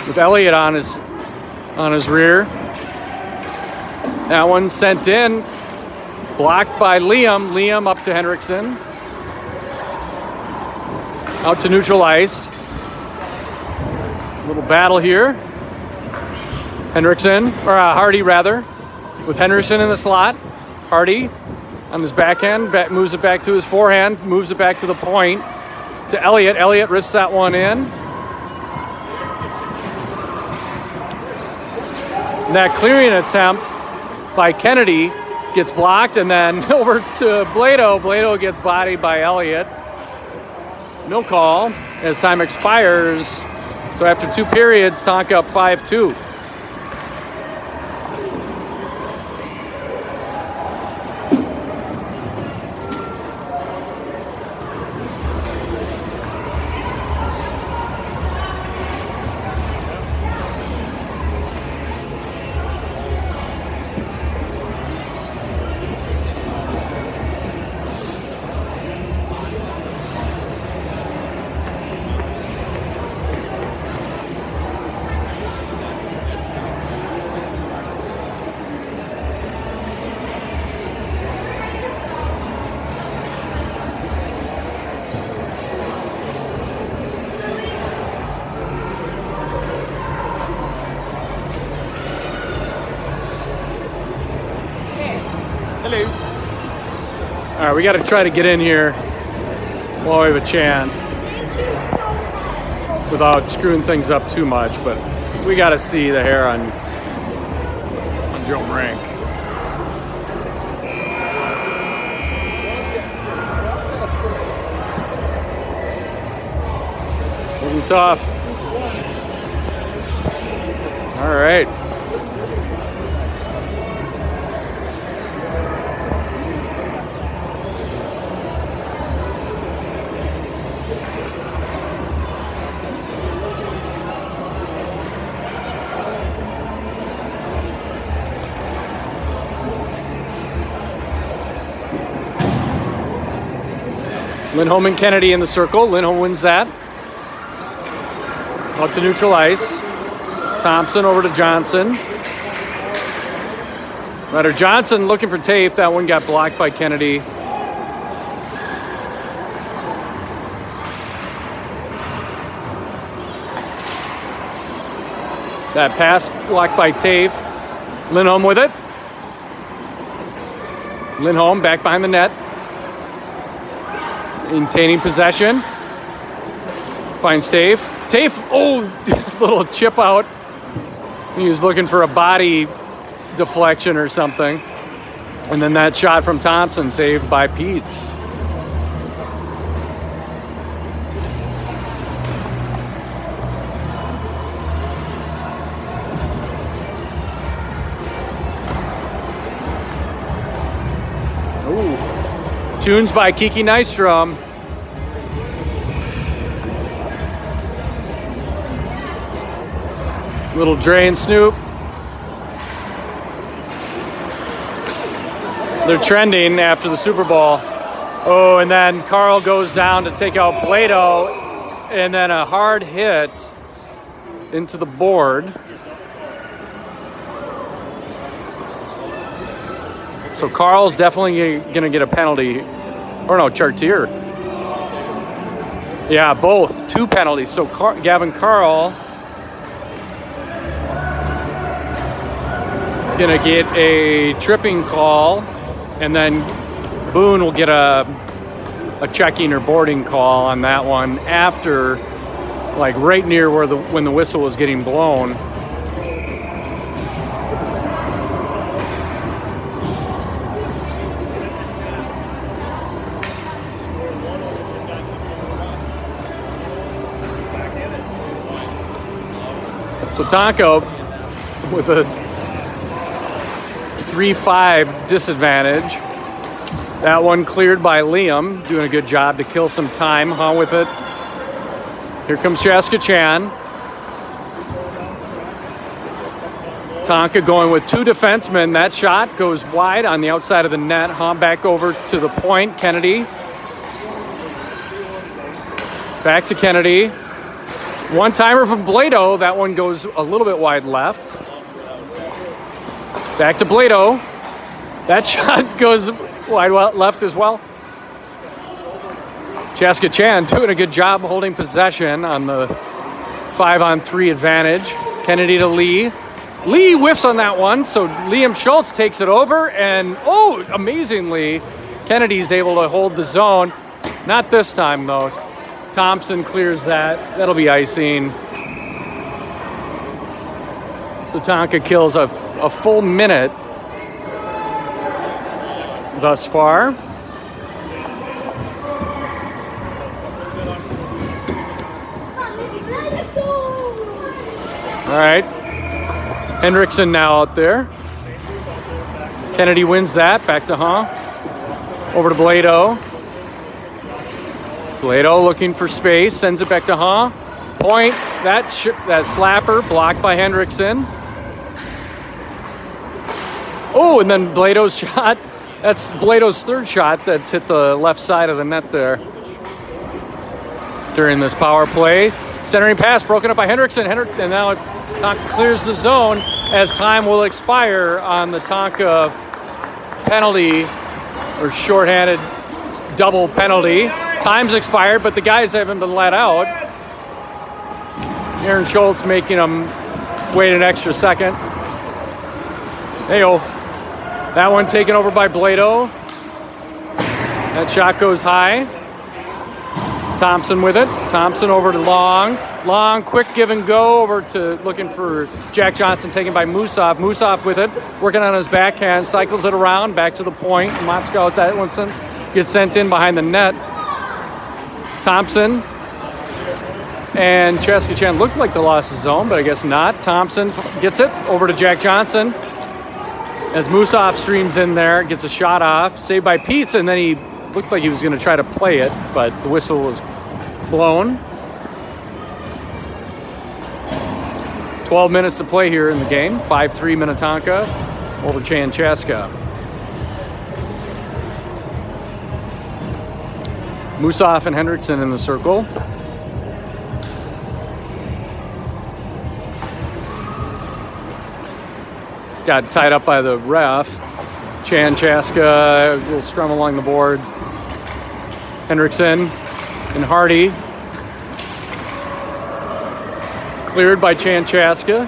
with Elliott on his rear. That one sent in. Blocked by Liam. Liam up to Henriksen. Out to neutral ice. Little battle here. Hardy rather, with Henderson in the slot. Hardy on his backhand, moves it back to his forehand, moves it back to the point to Elliott. Elliott risks that one in. And that clearing attempt by Kennedy gets blocked, and then over to Blado. Blado gets bodied by Elliott. No call as time expires. So after 2 periods, Tonka up 5-2. Hello. All right, we got to try to get in here while we have a chance without screwing things up too much, but we got to see the hair on Joe Rank. Looking tough. All right. Lindholm and Kennedy in the circle. Lindholm wins that. Out to neutral ice. Thompson over to Johnson. Ryder Johnson looking for Tafe. That one got blocked by Kennedy. That pass blocked by Tafe. Lindholm with it. Lindholm back behind the net. Maintaining possession. Finds Tafe. Tafe, little chip out. He was looking for a body deflection or something. And then that shot from Thompson saved by Peets. Ooh. Tunes by Kiki Nystrom. Little Dre and Snoop. They're trending after the Super Bowl. Oh, and then Carl goes down to take out Plato, and then a hard hit into the board. So Carl's definitely going to get a penalty. Or no, Chartier. Yeah, both. 2 penalties. So Gavin Carl is going to get a tripping call. And then Boone will get a checking or boarding call on that one after, like right near where when the whistle was getting blown. So Tonka with a 3-5 disadvantage. That one cleared by Liam, doing a good job to kill some time with it. Here comes Chaska Chan. Tonka going with 2 defensemen. That shot goes wide on the outside of the net. Back over to the point. Kennedy. Back to Kennedy. One-timer from Blado. That one goes a little bit wide left. Back to Blado. That shot goes wide left as well. Chaska Chan doing a good job holding possession on the 5-on-3 advantage. Kennedy to Lee. Lee whiffs on that one, so Liam Schultz takes it over, and oh, amazingly, Kennedy's able to hold the zone. Not this time, though. Thompson clears that. That'll be icing. So Tonka kills a full minute thus far. All right. Hendrickson now out there. Kennedy wins that. Back to Over to Blado. Blado looking for space. Sends it back to Point. That slapper blocked by Hendrickson. Oh, and then Blado's shot. That's Blado's 3rd shot that's hit the left side of the net there during this power play. Centering pass broken up by Hendrickson. And now Tonka clears the zone as time will expire on the Tonka penalty or shorthanded double penalty. Time's expired, but the guys haven't been let out. Aaron Schultz making them wait an extra second. Hey-oh. That one taken over by Blado. That shot goes high. Thompson with it. Thompson over to Long. Long, quick give and go over to looking for Jack Johnson, taken by Musov. Musov with it, working on his backhand, cycles it around, back to the point. Motsko with that one gets sent in behind the net. Thompson and Chaska Chan looked like they lost the zone, but I guess not. Thompson gets it over to Jack Johnson. As Musov streams in there, gets a shot off, saved by Peets, and then he looked like he was going to try to play it, but the whistle was blown. 12 minutes to play here in the game. 5-3 Minnetonka over Chaska. Musov and Hendrickson in the circle. Got tied up by the ref. Chaska, a little scrum along the boards. Hendrickson and Hardy. Cleared by Chaska.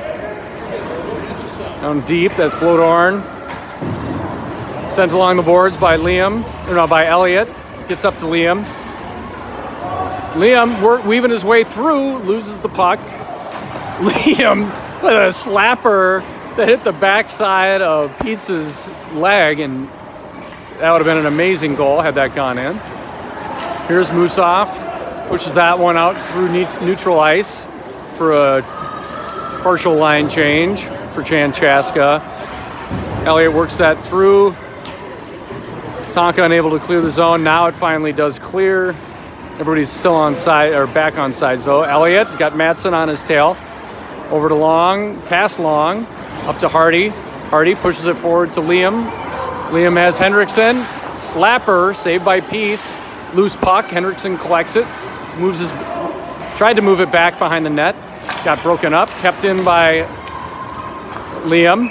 Down deep, that's Blodorn. Sent along the boards by by Elliott. Gets up to Liam. Liam weaving his way through, loses the puck. Liam with a slapper that hit the backside of Peets' leg and That would have been an amazing goal had that gone in. Here's Musaf. Pushes that one out through neutral ice for a partial line change for Chaska. Elliott works that through. Tonka unable to clear the zone. Now it finally does clear. Everybody's still on side, or back on sides though. Elliott got Matson on his tail. Over to Long, pass Long, up to Hardy. Hardy pushes it forward to Liam. Liam has Hendrickson. Slapper, saved by Pete. Loose puck, Hendrickson collects it. Tried to move it back behind the net. Got broken up, kept in by Liam.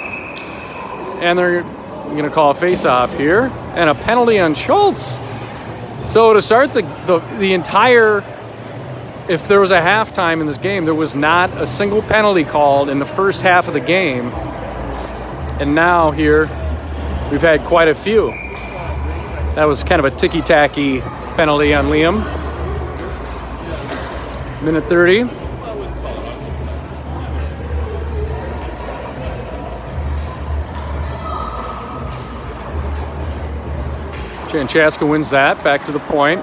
And they're going to call a face-off here. And a penalty on Schultz. So to start the entire, if there was a halftime in this game, there was not a single penalty called in the first half of the game. And now here, we've had quite a few. That was kind of a ticky-tacky penalty on Liam. Minute 30. Chaska wins that, back to the point.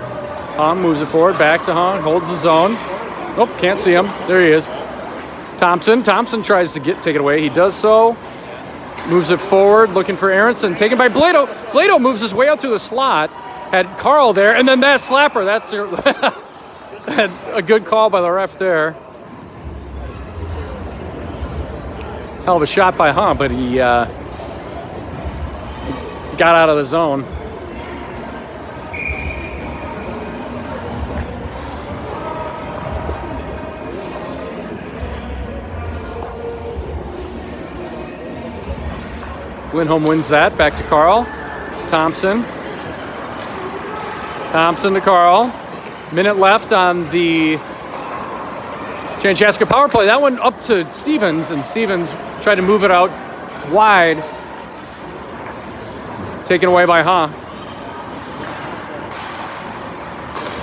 Hong moves it forward, back to Hong, holds the zone. Oh, can't see him. There he is. Thompson tries to take it away. He does so. Moves it forward, looking for Aronson. Taken by Blado. Blado moves his way out through the slot. Had Carl there, and then that slapper. That's a good call by the ref there. Hell of a shot by Hong, but he got out of the zone. Lindholm wins that. Back to Carl. It's Thompson. Thompson to Carl. Minute left on the Chaska power play. That one up to Stevens, and Stevens tried to move it out wide. Taken away by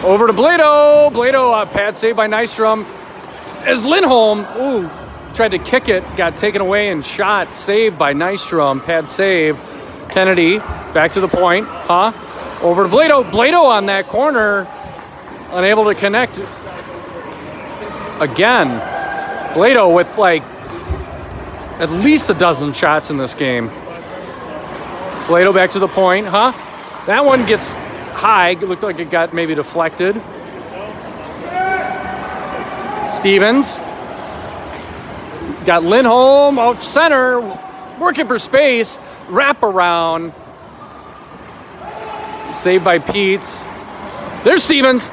Over to Blado. Blado, pad save by Nystrom. As Lindholm, tried to kick it, got taken away and shot. Saved by Nystrom. Pad save. Kennedy back to the point. Over to Blado. Blado on that corner. Unable to connect. Again. Blado with at least a dozen shots in this game. Blado back to the point. That one gets high. It looked like it got maybe deflected. Stevens. Got Lindholm off center, working for space, wrap around. Saved by Pete. There's Stevens.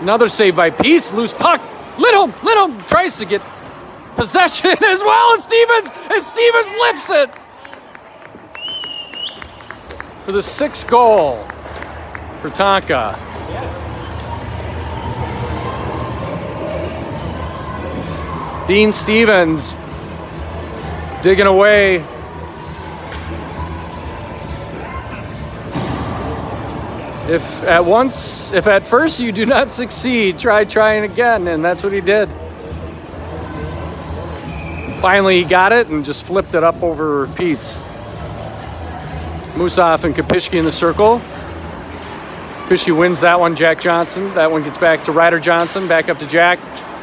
Another save by Pete. Loose puck. Lindholm tries to get possession as well as Stevens lifts it for the 6th goal for Tonka. Dean Stevens digging away. If at first you do not succeed, try trying again, and that's what he did. Finally, he got it and just flipped it up over Pete's. Musaf and Kapishki in the circle. Kapishki wins that one, Jack Johnson. That one gets back to Ryder Johnson, back up to Jack.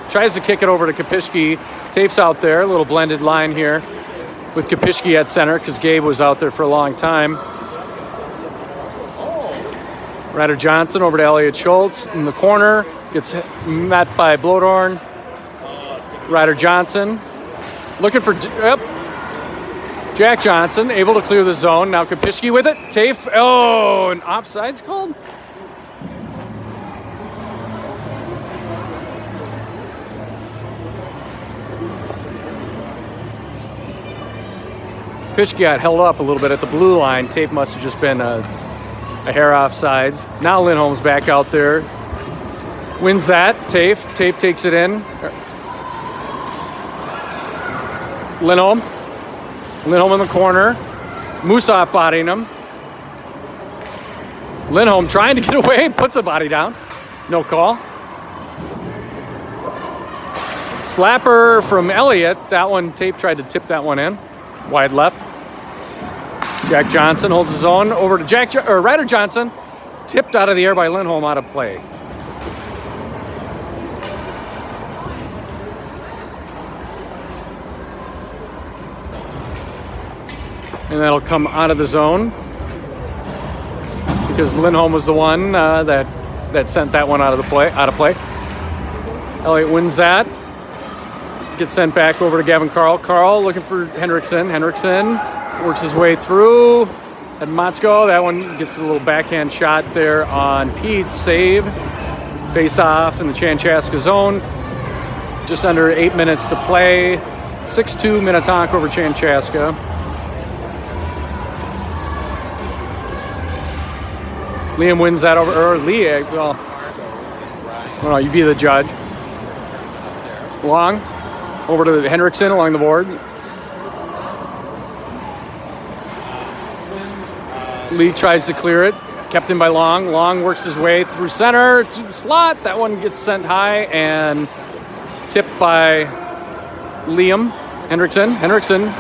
Tries to kick it over to Kapishki. Tafe's out there, a little blended line here with Kapishki at center because Gabe was out there for a long time. Ryder Johnson over to Elliott Schultz in the corner. Gets met by Blodorn. Ryder Johnson looking for Jack Johnson, able to clear the zone. Now Kapishki with it. Tafe. Oh, an offside's called? Kapishki got held up a little bit at the blue line. Tafe must have just been a hair off sides. Now Lindholm's back out there. Wins that. Tafe takes it in. Lindholm in the corner. Musaf bodying him. Lindholm trying to get away. Puts a body down. No call. Slapper from Elliott. That one, Tafe tried to tip that one in. Wide left. Jack Johnson holds his own over to Ryder Johnson, tipped out of the air by Lindholm, out of play. And that'll come out of the zone because Lindholm was the one that sent that one out of play. Elliott wins that. Gets sent back over to Gavin Carl. Carl looking for Henriksen. Henriksen works his way through. And Matsko, that one gets a little backhand shot there on Pete's save. Face off in the Chaska zone. Just under 8 minutes to play. 6-2 Minnetonka over Chaska. Liam wins that over, or Lee, well, no, you be the judge. Long, over to Henriksen along the board. Lee tries to clear it, kept in by Long. Long works his way through center to the slot. That one gets sent high and tipped by Liam. Henriksen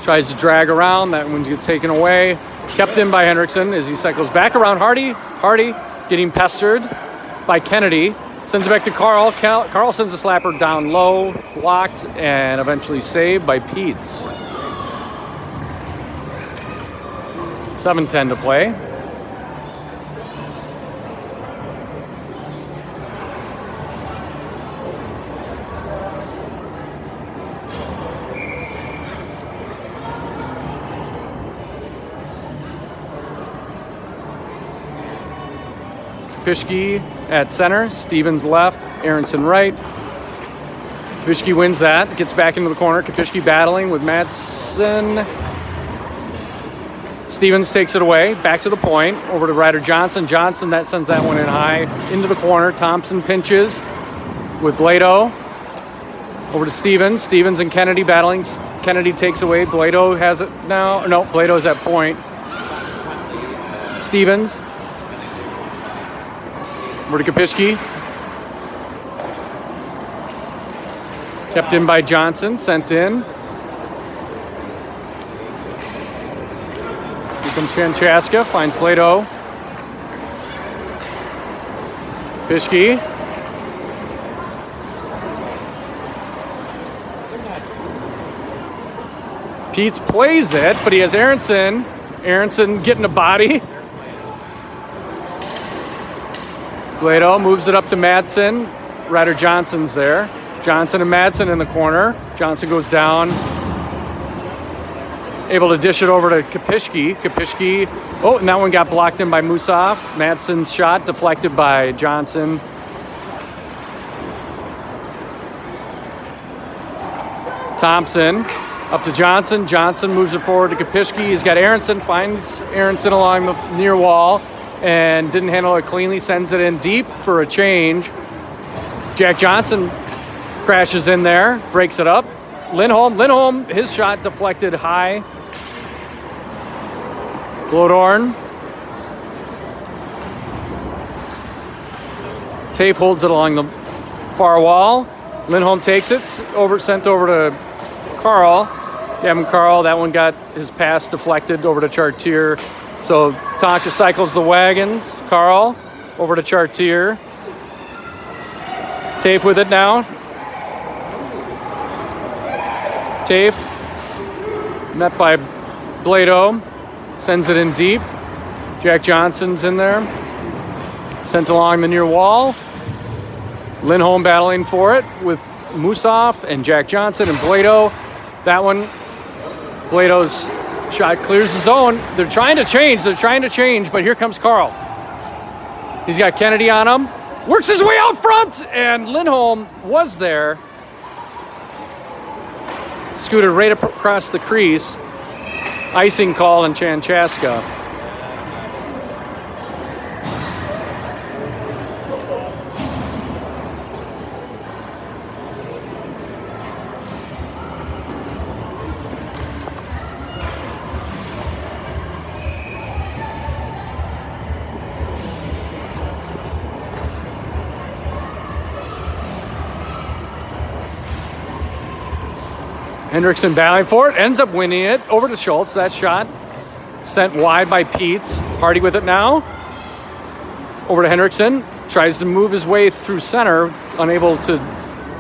tries to drag around. That one gets taken away. Kept in by Henriksen as he cycles back around Hardy. Hardy getting pestered by Kennedy. Sends it back to Carl. Carl sends a slapper down low, blocked, and eventually saved by Peets. 7:10 to play. Kapishki at center, Stevens left, Aronson right. Kapishki wins that, gets back into the corner. Kapishki battling with Madsen. Stevens takes it away, back to the point, over to Ryder Johnson. Johnson, that sends that one in high, into the corner. Thompson pinches with Blado. Over to Stevens. Stevens and Kennedy battling. Kennedy takes away. Blado has it now. No, Blado's at point. Stevens. Over to Kapishki. Kept in by Johnson, sent in. Here comes Chaska, finds Blado. Kapishki. Peets plays it, but he has Aronson. Aronson getting a body. Blado moves it up to Madsen. Ryder Johnson's there. Johnson and Madsen in the corner. Johnson goes down. Able to dish it over to Kapishki. Kapishki. Oh, and that one got blocked in by Musaf. Madsen's shot deflected by Johnson. Thompson up to Johnson. Johnson moves it forward to Kapishki. He's got Aronson. Finds Aronson along the near wall. And didn't handle it cleanly, sends it in deep for a change. Jack Johnson crashes in there, breaks it up. Lindholm, his shot deflected high. Glodorn. Tafe holds it along the far wall. Lindholm takes it, sent over to Carl. Gavin Carl, that one got his pass deflected over to Chartier. So Tonka cycles the wagons. Carl over to Chartier. Tafe with it now. Tafe met by Blado. Sends it in deep. Jack Johnson's in there. Sent along the near wall. Lindholm battling for it with Musaf and Jack Johnson and Blado. That one, Blado's shot clears the zone. They're trying to change, but here comes Carl. He's got Kennedy on him. Works his way out front, and Lindholm was there. Scooted right across the crease. Icing call in Chaska. Hendrickson battling for it, ends up winning it over to Schultz. That shot sent wide by Peets. Hardy with it now. Over to Hendrickson. Tries to move his way through center, unable to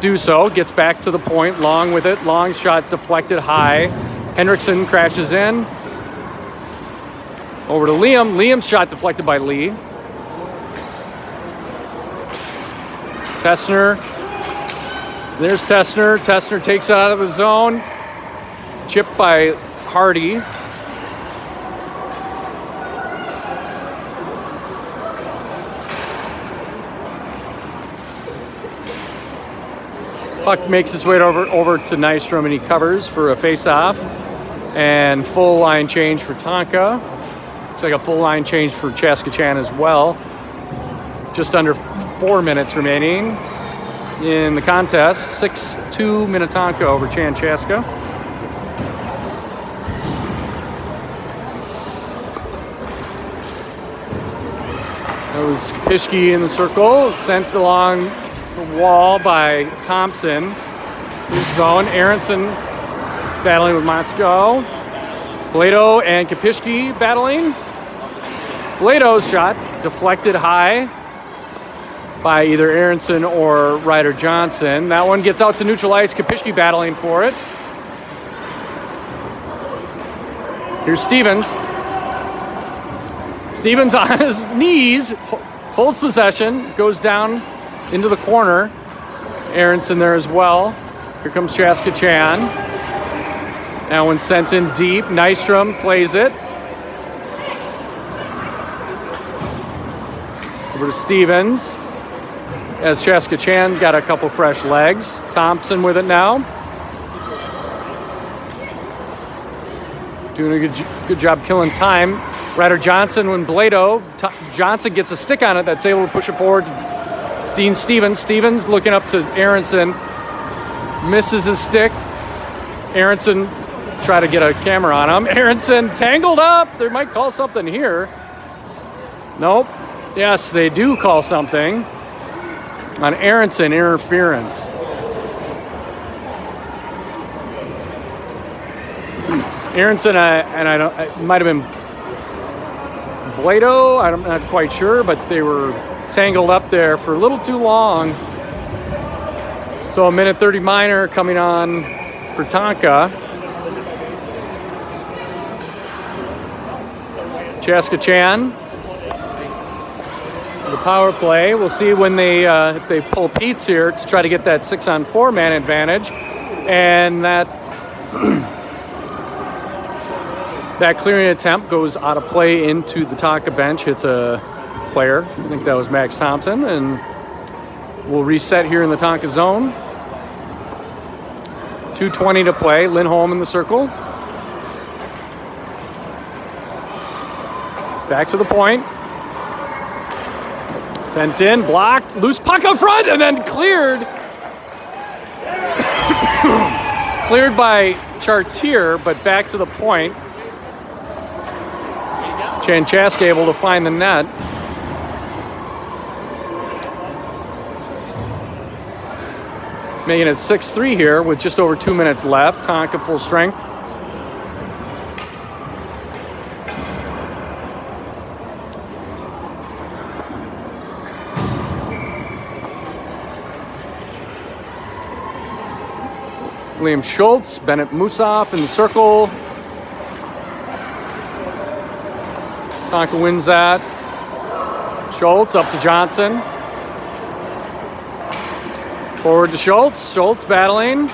do so. Gets back to the point, Long with it. Long shot deflected high. Hendrickson crashes in. Over to Liam. Liam's shot deflected by Lee. Tessner. There's Tessner. Tessner takes it out of the zone. Chipped by Hardy. Puck makes its way over to Nystrom, and he covers for a face-off. And full line change for Tonka. Looks like a full line change for Chaska as well. Just under 4 minutes remaining in the contest. 6-2 Minnetonka over Chaska. That was Kapishki in the circle. It's sent along the wall by Thompson. Zone. Aronson battling with Motzko. Blato and Kapishki battling. Blato's shot deflected high by either Aronson or Ryder Johnson. That one gets out to neutral ice. Kapishki battling for it. Here's Stevens. Stevens on his knees, holds possession, goes down into the corner. Aronson there as well. Here comes Chaska. That one sent in deep. Nystrom plays it. Over to Stevens. As Chaska got a couple fresh legs. Thompson with it now. Doing a good job killing time. Ryder Johnson when Blato. Johnson gets a stick on it that's able to push it forward to Dean Stevens. Stevens looking up to Aronson. Misses his stick. Aronson try to get a camera on him. Aronson tangled up. They might call something here. Nope. Yes, they do call something on Aronson, interference. Aronson, it might have been Blato. I'm not quite sure, but they were tangled up there for a little too long. So a minute 30 minor coming on for Tonka. Chaska the power play. We'll see when they if they pull Peets here to try to get that 6-on-4 man advantage, and that that clearing attempt goes out of play into the Tonka bench. Hits a player. I think that was Max Thompson, and we'll reset here in the Tonka zone. 2:20 to play. Lindholm in the circle. Back to the point. Sent in, blocked, loose puck up front, and then cleared. Cleared by Chartier, but back to the point. Chaska able to find the net. Making it 6-3 here with just over 2 minutes left. Tonka full strength. Liam Schultz, Bennett Musoff in the circle. Tonka wins that. Schultz up to Johnson. Forward to Schultz. Schultz battling.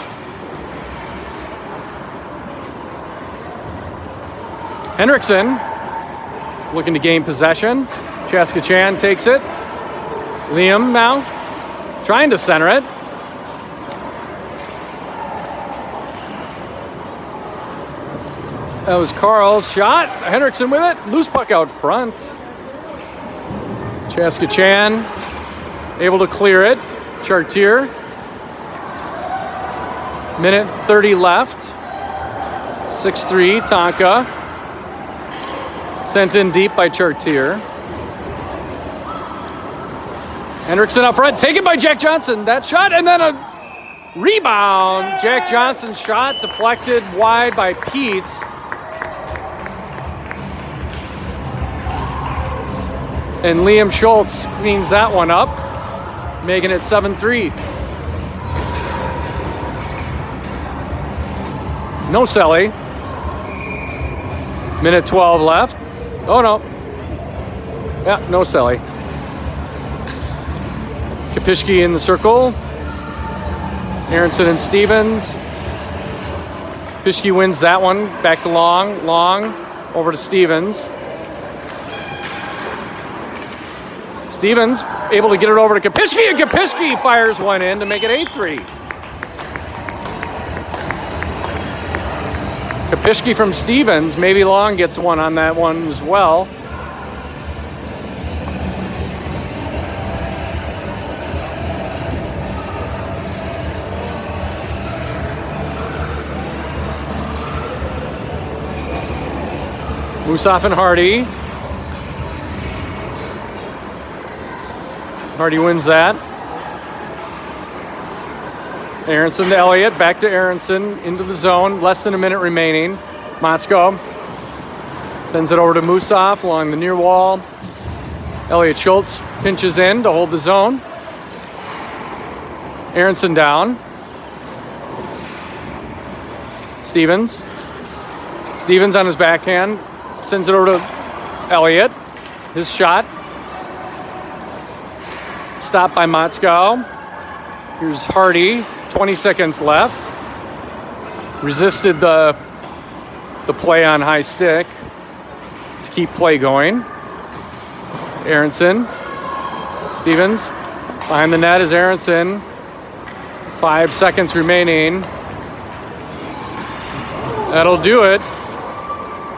Hendrickson looking to gain possession. Chaska takes it. Liam now trying to center it. That was Carl's shot. Hendrickson with it. Loose puck out front. Chaska able to clear it. Chartier. Minute 30 left. 6-3 Tonka. Sent in deep by Chartier. Hendrickson up front. Taken by Jack Johnson. That shot. And then a Rebound. Jack Johnson's shot deflected wide by Pete. And Liam Schultz cleans that one up, making it 7-3. No Selly. Minute 12 left. Oh, no. Yeah, no Selly. Kapishki in the circle. Aronson and Stevens. Kapishki wins that one. Back to Long. Long over to Stevens. Stevens able to get it over to Kapishki, and Kapishki fires one in to make it 8-3. Kapishki from Stevens. Maybe Long gets one on that one as well. Musaf and Hardy. Hardy wins that. Aronson to Elliott. Back to Aronson. Into the zone. Less than a minute remaining. Motzko sends it over to Musaf along the near wall. Elliott Schultz pinches in to hold the zone. Aronson down. Stevens. Stevens on his backhand. Sends it over to Elliott. His shot. Stopped by Motzko. Here's Hardy. 20 seconds left. Resisted the play on high stick to keep play going. Aronson. Stevens. Behind the net is Aronson. 5 seconds remaining. That'll do it.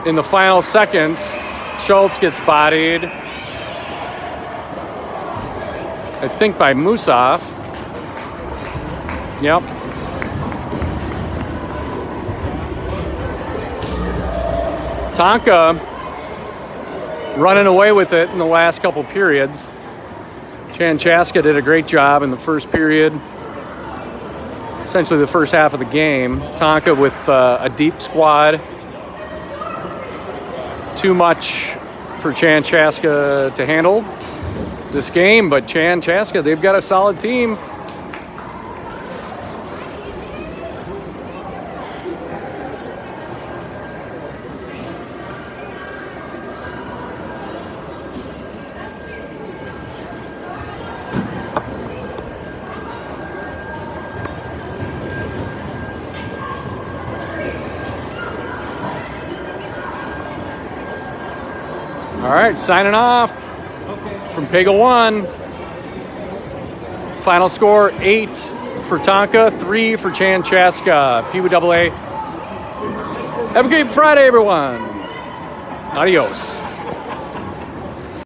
In the final seconds, Schultz gets bodied, I think by Musaf. Yep. Tonka running away with it in the last couple periods. Chaska did a great job in the first period, essentially the first half of the game. Tonka with a deep squad. Too much for Chaska to handle this game, but Chaska, they've got a solid team. All right, signing off from Pega 1. Final score 8 for Tonka, 3 for Chaska. PWAA. Have a great Friday, everyone. Adios.